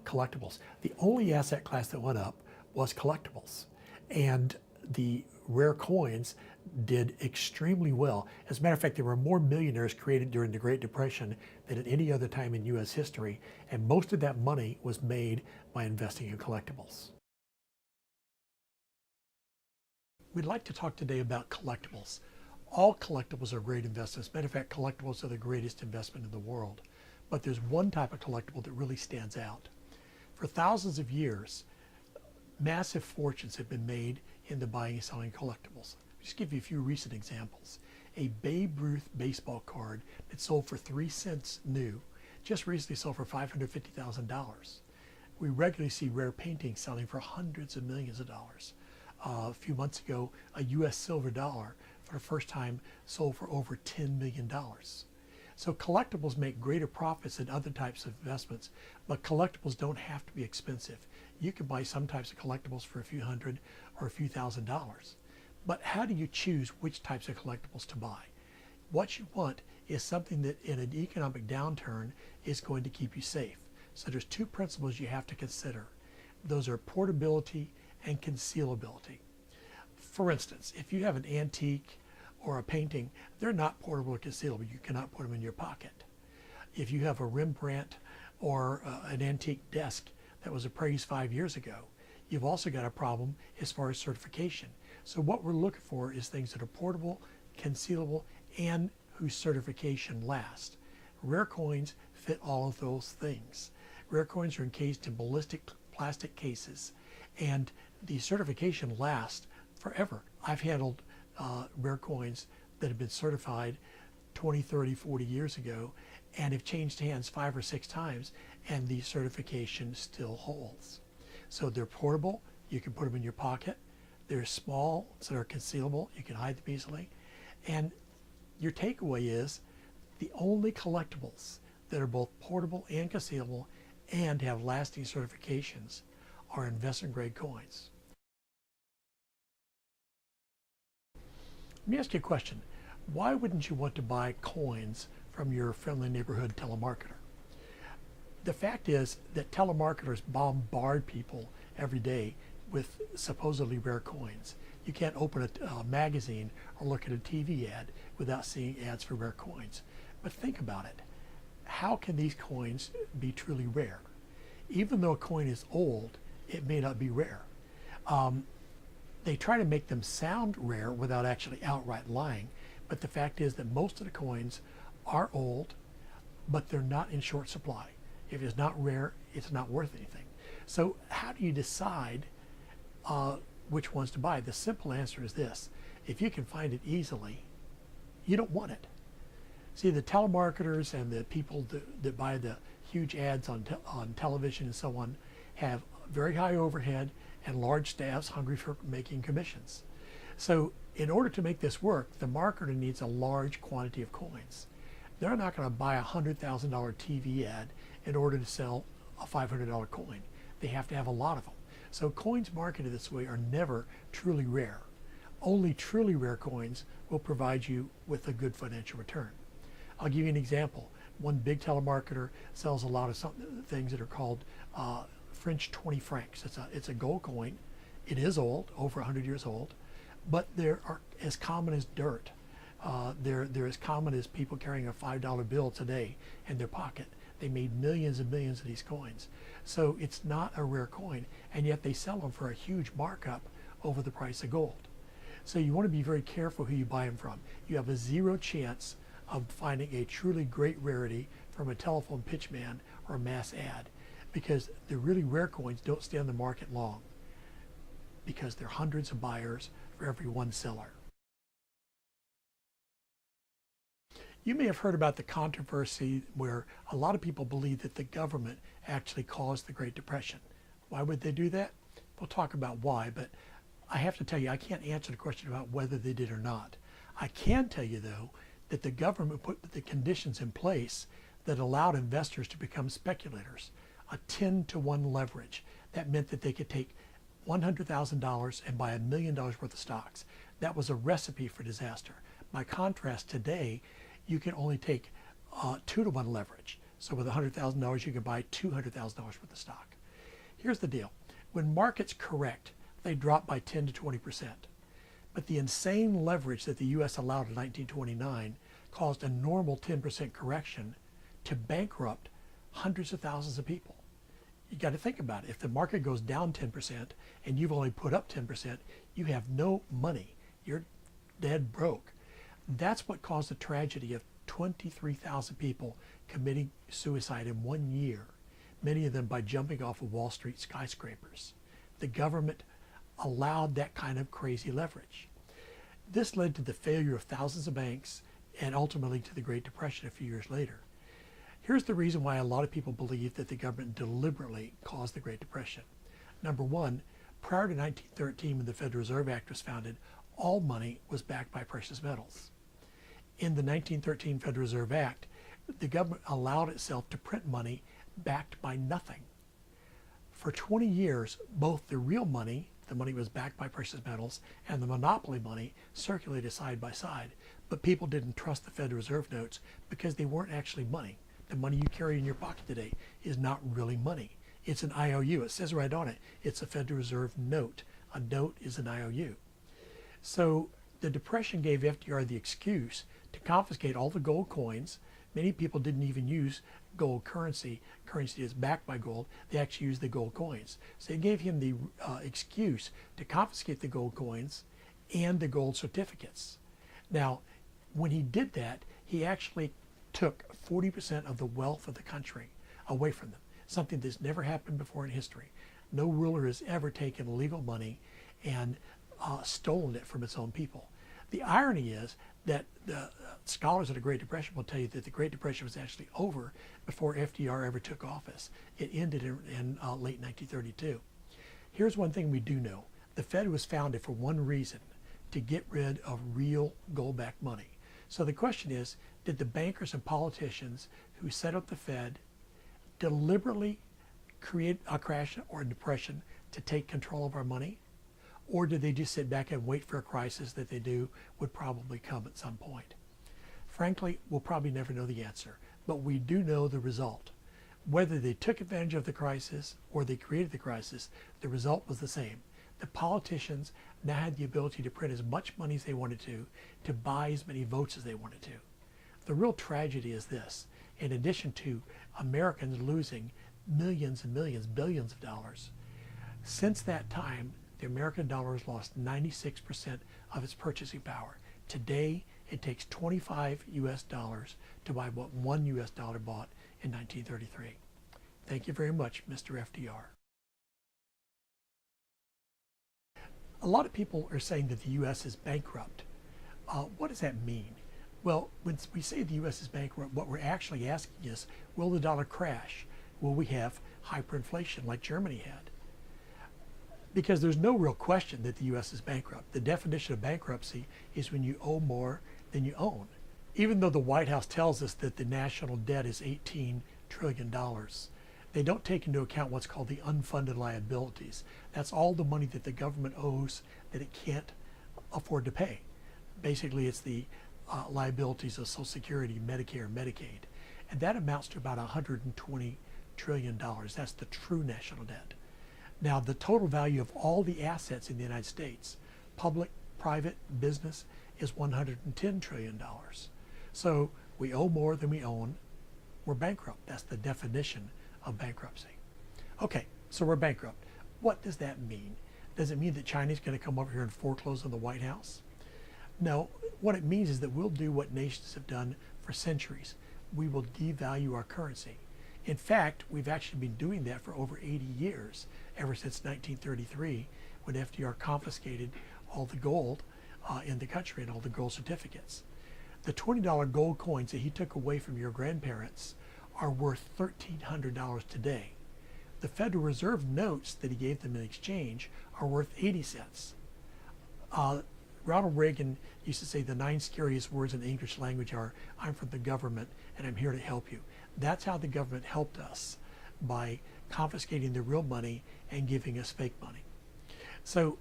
[SPEAKER 1] collectibles. The only asset class that went up was collectibles. And the rare coins did extremely well. As a matter of fact, there were more millionaires created during the Great Depression than at any other time in US history, and most of that money was made by investing in collectibles. We'd like to talk today about collectibles. All collectibles are great investments. As a matter of fact, collectibles are the greatest investment in the world. But there's one type of collectible that really stands out. For thousands of years, massive fortunes have been made in the buying and selling collectibles. I'll just give you a few recent examples. A Babe Ruth baseball card that sold for 3 cents new just recently sold for $550,000. We regularly see rare paintings selling for hundreds of millions of dollars. A few months ago, a US silver dollar for the first time sold for over $10 million. So collectibles make greater profits than other types of investments, but collectibles don't have to be expensive. You can buy some types of collectibles for a few hundred or a few $1,000s. But how do you choose which types of collectibles to buy? What you want is something that in an economic downturn is going to keep you safe. So there's two principles you have to consider. Those are portability and concealability. For instance, if you have an antique or a painting, they're not portable or concealable. You cannot put them in your pocket. If you have a Rembrandt or an antique desk that was appraised 5 years ago, you've also got a problem as far as certification. So what we're looking for is things that are portable, concealable, and whose certification lasts. Rare coins fit all of those things. Rare coins are encased in ballistic plastic cases, and the certification lasts forever. I've handled rare coins that have been certified 20, 30, 40 years ago and have changed hands 5 or 6 times, and the certification still holds. So they're portable, you can put them in your pocket. They're small, so they're concealable, you can hide them easily. And your takeaway is the only collectibles that are both portable and concealable and have lasting certifications are investment grade coins. Let me ask you a question. Why wouldn't you want to buy coins from your friendly neighborhood telemarketer? The fact is that telemarketers bombard people every day with supposedly rare coins. You can't open a magazine or look at a TV ad without seeing ads for rare coins. But think about it. How can these coins be truly rare? Even though a coin is old, it may not be rare. They try to make them sound rare without actually outright lying, but the fact is that most of the coins are old, but they're not in short supply. If it's not rare, it's not worth anything. So how do you decide which ones to buy? The simple answer is this. If you can find it easily, you don't want it. See, the telemarketers and the people that buy the huge ads on television and so on have very high overhead and large staffs hungry for making commissions. So in order to make this work, the marketer needs a large quantity of coins. They're not going to buy a $100,000 TV ad in order to sell a $500 coin. They have to have a lot of them. So coins marketed this way are never truly rare. Only truly rare coins will provide you with a good financial return. I'll give you an example. One big telemarketer sells a lot of things that are called French 20 francs. It's a gold coin. It is old, over 100 years old, but they're as common as dirt. They're as common as people carrying a $5 bill today in their pocket. They made millions and millions of these coins. So it's not a rare coin, and yet they sell them for a huge markup over the price of gold. So you want to be very careful who you buy them from. You have a zero chance of finding a truly great rarity from a telephone pitch man or a mass ad, because the really rare coins don't stay on the market long, because there are hundreds of buyers for every one seller. You may have heard about the controversy where a lot of people believe that the government actually caused the Great Depression. Why would they do that? We'll talk about why, but I have to tell you, I can't answer the question about whether they did or not. I can tell you, though, that the government put the conditions in place that allowed investors to become speculators. A 10-to-1 leverage. That meant that they could take $100,000 and buy $1 million worth of stocks. That was a recipe for disaster. By contrast, today, you can only take 2-to-1 leverage. So with $100,000, you can buy $200,000 worth of stock. Here's the deal. When markets correct, they drop by 10 to 20%. But the insane leverage that the U.S. allowed in 1929 caused a normal 10% correction to bankrupt hundreds of thousands of people. You got to think about it. If the market goes down 10% and you've only put up 10%, you have no money. You're dead broke. That's what caused the tragedy of 23,000 people committing suicide in 1 year, many of them by jumping off of Wall Street skyscrapers. The government allowed that kind of crazy leverage. This led to the failure of thousands of banks and ultimately to the Great Depression a few years later. Here's the reason why a lot of people believe that the government deliberately caused the Great Depression. Number one, prior to 1913, when the Federal Reserve Act was founded, all money was backed by precious metals. In the 1913 Federal Reserve Act, the government allowed itself to print money backed by nothing. For 20 years, both the real money, the money was backed by precious metals, and the monopoly money circulated side by side. But people didn't trust the Federal Reserve notes because they weren't actually money. the money you carry in your pocket today is not really money. It's an IOU. It says right on it, it's a Federal Reserve note. A note is an IOU. So the Depression gave FDR the excuse to confiscate all the gold coins. Many people didn't even use gold currency. Currency is backed by gold. They actually used the gold coins. So it gave him the excuse to confiscate the gold coins and the gold certificates. Now, when he did that, he actually took 40% of the wealth of the country away from them, something that's never happened before in history. No ruler has ever taken illegal money and stolen it from its own people. The irony is that the scholars of the Great Depression will tell you that the Great Depression was actually over before FDR ever took office. It ended in late 1932. Here's one thing we do know. The Fed was founded for one reason, to get rid of real gold-backed money. So the question is, did the bankers and politicians who set up the Fed deliberately create a crash or a depression to take control of our money? Or did they just sit back and wait for a crisis that they knew would probably come at some point? Frankly, we'll probably never know the answer, but we do know the result. Whether they took advantage of the crisis or they created the crisis, the result was the same. The politicians now had the ability to print as much money as they wanted to buy as many votes as they wanted to. The real tragedy is this. In addition to Americans losing millions and millions, billions of dollars, since that time, the American dollar has lost 96% of its purchasing power. Today, it takes 25 US dollars to buy what one US dollar bought in 1933. Thank you very much, Mr. FDR. A lot of people are saying that the US is bankrupt. What does that mean? Well, when we say the US is bankrupt, what we're actually asking is, will the dollar crash? Will we have hyperinflation like Germany had? Because there's no real question that the US is bankrupt. The definition of bankruptcy is when you owe more than you own. Even though the White House tells us that the national debt is $18 trillion, they don't take into account what's called the unfunded liabilities. That's all the money that the government owes that it can't afford to pay. Basically, it's the liabilities of Social Security, Medicare, Medicaid. And that amounts to about $120 trillion. That's the true national debt. Now, the total value of all the assets in the United States, public, private, business, is $110 trillion. So we owe more than we own. We're bankrupt. That's the definition of bankruptcy. Okay, so we're bankrupt. What does that mean? Does it mean that China's going to come over here and foreclose on the White House? No, what it means is that we'll do what nations have done for centuries. We will devalue our currency. In fact, we've actually been doing that for over 80 years, ever since 1933, when FDR confiscated all the gold in the country and all the gold certificates. The $20 gold coins that he took away from your grandparents are worth $1,300 today. The Federal Reserve notes that he gave them in exchange are worth 80 cents. Ronald Reagan used to say the 9 scariest words in the English language are, "I'm from the government and I'm here to help you." That's how the government helped us, by confiscating the real money and giving us fake money. So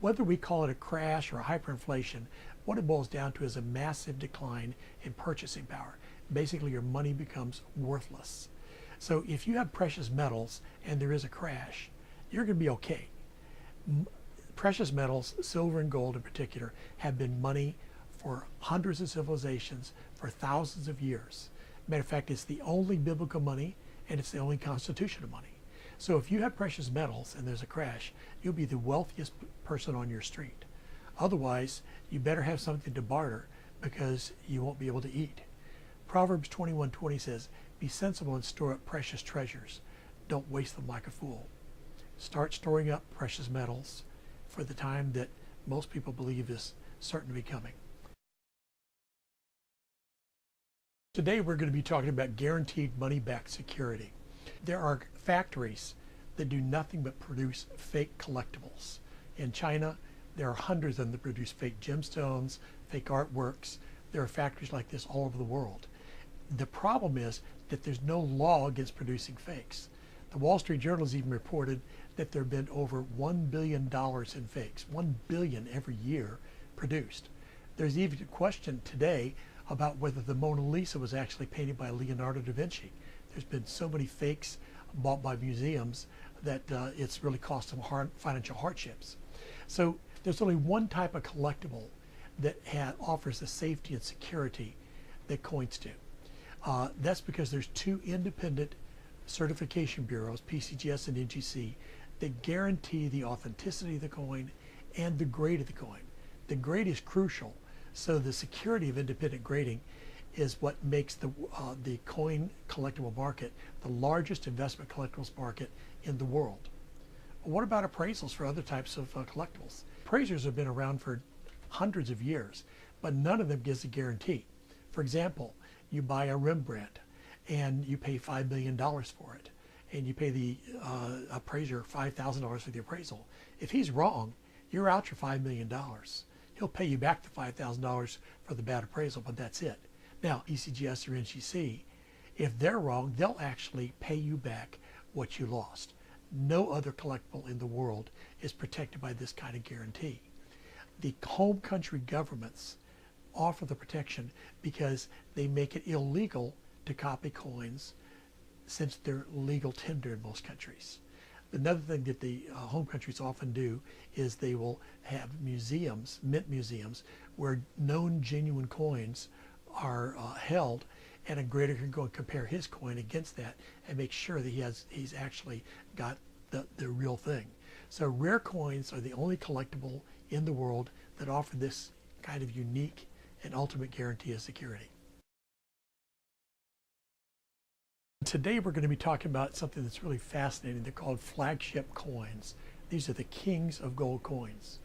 [SPEAKER 1] whether we call it a crash or a hyperinflation, what it boils down to is a massive decline in purchasing power. Basically, your money becomes worthless. So if you have precious metals and there is a crash, you're going to be okay. Precious metals, silver and gold in particular, have been money for hundreds of civilizations for thousands of years. Matter of fact, it's the only biblical money and it's the only constitutional money. So if you have precious metals and there's a crash, you'll be the wealthiest person on your street. Otherwise, you better have something to barter because you won't be able to eat. Proverbs 21:20 says, "Be sensible and store up precious treasures. Don't waste them like a fool." Start storing up precious metals for the time that most people believe is certain to be coming. Today we're going to be talking about guaranteed money-backed security. There are factories that do nothing but produce fake collectibles. In China, there are hundreds of them that produce fake gemstones, fake artworks. There are factories like this all over the world. The problem is that there's no law against producing fakes. The Wall Street Journal has even reported that there have been over $1 billion in fakes, $1 billion every year produced. There's even a question today about whether the Mona Lisa was actually painted by Leonardo da Vinci. There's been so many fakes bought by museums that it's really cost them financial hardships. So there's only one type of collectible that offers the safety and security that coins do. That's because there's two independent certification bureaus, PCGS and NGC, that guarantee the authenticity of the coin and the grade of the coin. The grade is crucial, so the security of independent grading is what makes the coin collectible market the largest investment collectibles market in the world. What about appraisals for other types of collectibles? Appraisers have been around for hundreds of years, but none of them gives a guarantee. For example, you buy a Rembrandt and you pay $5 million for it, and you pay the appraiser $5,000 for the appraisal. If he's wrong, you're out your $5 million. He'll pay you back the $5,000 for the bad appraisal, but that's it. Now, ECGS or NGC, if they're wrong, they'll actually pay you back what you lost. No other collectible in the world is protected by this kind of guarantee. The home country governments offer the protection because they make it illegal to copy coins since they're legal tender in most countries. Another thing that the home countries often do is they will have museums, mint museums, where known genuine coins are held, and a grader can go and compare his coin against that and make sure that he's actually got the real thing. So rare coins are the only collectible in the world that offer this kind of unique and ultimate guarantee of security. Today we're going to be talking about something that's really fascinating. They're called flagship coins. These are the kings of gold coins.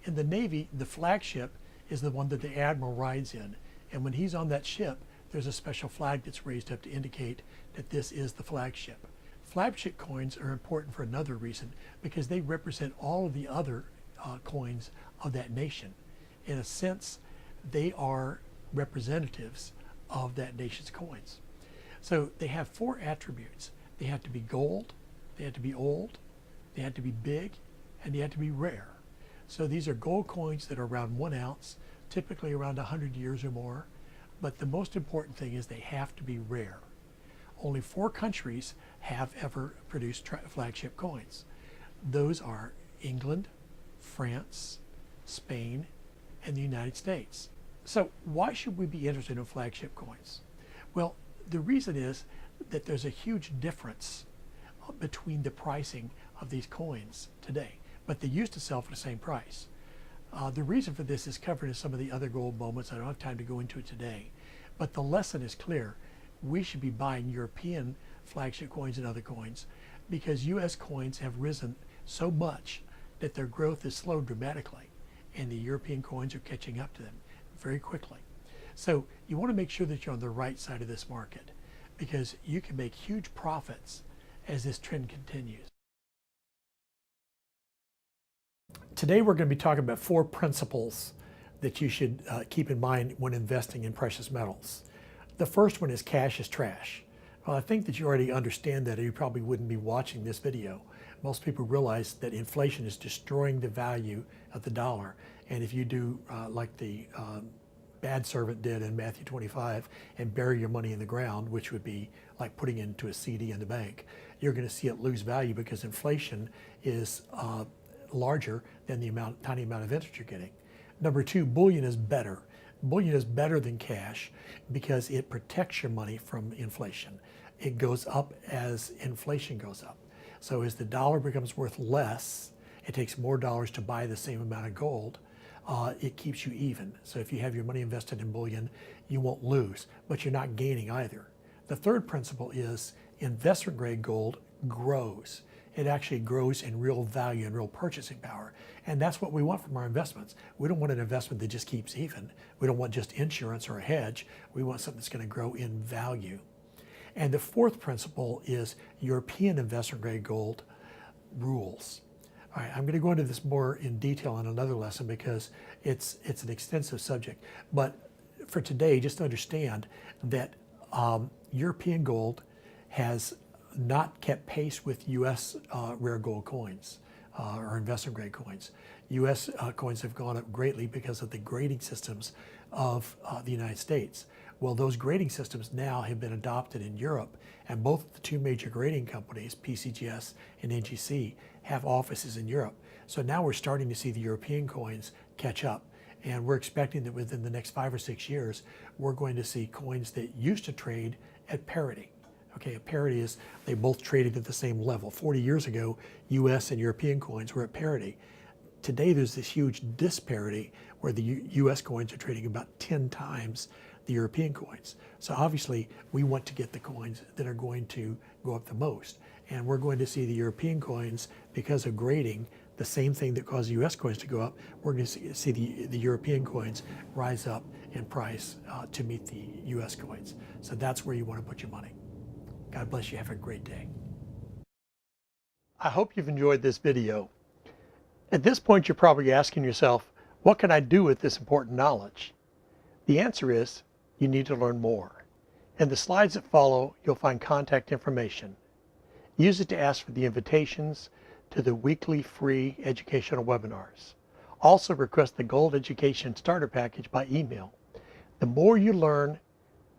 [SPEAKER 1] In the Navy, the flagship is the one that the admiral rides in. And when he's on that ship, there's a special flag that's raised up to indicate that this is the flagship. Flagship coins are important for another reason, because they represent all of the other coins of that nation. In a sense, they are representatives of that nation's coins. So they have four attributes. They have to be gold, they have to be old, they have to be big, and they have to be rare. So these are gold coins that are around 1 ounce, typically around 100 years or more. But the most important thing is they have to be rare. Only 4 countries have ever produced flagship coins. Those are England, France, Spain, and the United States. So why should we be interested in flagship coins? Well, the reason is that there's a huge difference between the pricing of these coins today, but they used to sell for the same price. The reason for this is covered in some of the other gold moments. I don't have time to go into it today, but the lesson is clear. We should be buying European flagship coins and other coins because US coins have risen so much that their growth has slowed dramatically, and the European coins are catching up to them very quickly. So you want to make sure that you're on the right side of this market, because you can make huge profits as this trend continues. Today we're going to be talking about 4 principles that you should keep in mind when investing in precious metals. The first one is cash is trash. Well, I think that you already understand that, or you probably wouldn't be watching this video. Most people realize that inflation is destroying the value of the dollar, and if you do like the bad servant did in Matthew 25 and bury your money in the ground, which would be like putting it into a CD in the bank, you're going to see it lose value because inflation is larger than the tiny amount of interest you're getting. Number 2, bullion is better. Bullion is better than cash because it protects your money from inflation. It goes up as inflation goes up. So as the dollar becomes worth less, it takes more dollars to buy the same amount of gold. It keeps you even. So if you have your money invested in bullion, you won't lose, but you're not gaining either. The third principle is investment grade gold grows. It actually grows in real value and real purchasing power. And that's what we want from our investments. We don't want an investment that just keeps even. We don't want just insurance or a hedge. We want something that's going to grow in value. And the fourth principle is European investment grade gold rules. All right, I'm going to go into this more in detail in another lesson because it's an extensive subject. But for today, just understand that European gold has not kept pace with U.S. rare gold coins or investment grade coins. U.S. coins have gone up greatly because of the grading systems of the United States. Well, those grading systems now have been adopted in Europe, and both of the two major grading companies, PCGS and NGC, have offices in Europe. So now we're starting to see the European coins catch up, and we're expecting that within the next 5 or 6 years, we're going to see coins that used to trade at parity. Okay, a parity is they both traded at the same level. 40 years ago, US and European coins were at parity. Today, there's this huge disparity where the US coins are trading about 10 times the European coins. So obviously, we want to get the coins that are going to go up the most. And we're going to see the European coins, because of grading, the same thing that caused US coins to go up, we're going to see the European coins rise up in price to meet the US coins. So that's where you want to put your money. God bless you. Have a great day. I hope you've enjoyed this video. At this point, you're probably asking yourself, what can I do with this important knowledge? The answer is, you need to learn more. In the slides that follow, you'll find contact information. Use it to ask for the invitations to the weekly free educational webinars. Also request the Gold Education Starter Package by email. The more you learn,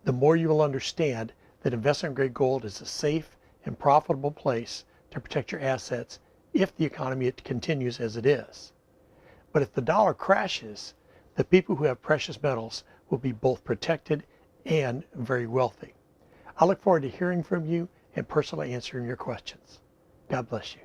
[SPEAKER 1] the more you will understand that investment-grade gold is a safe and profitable place to protect your assets if the economy continues as it is. But if the dollar crashes, the people who have precious metals will be both protected and very wealthy. I look forward to hearing from you and personally answering your questions. God bless you.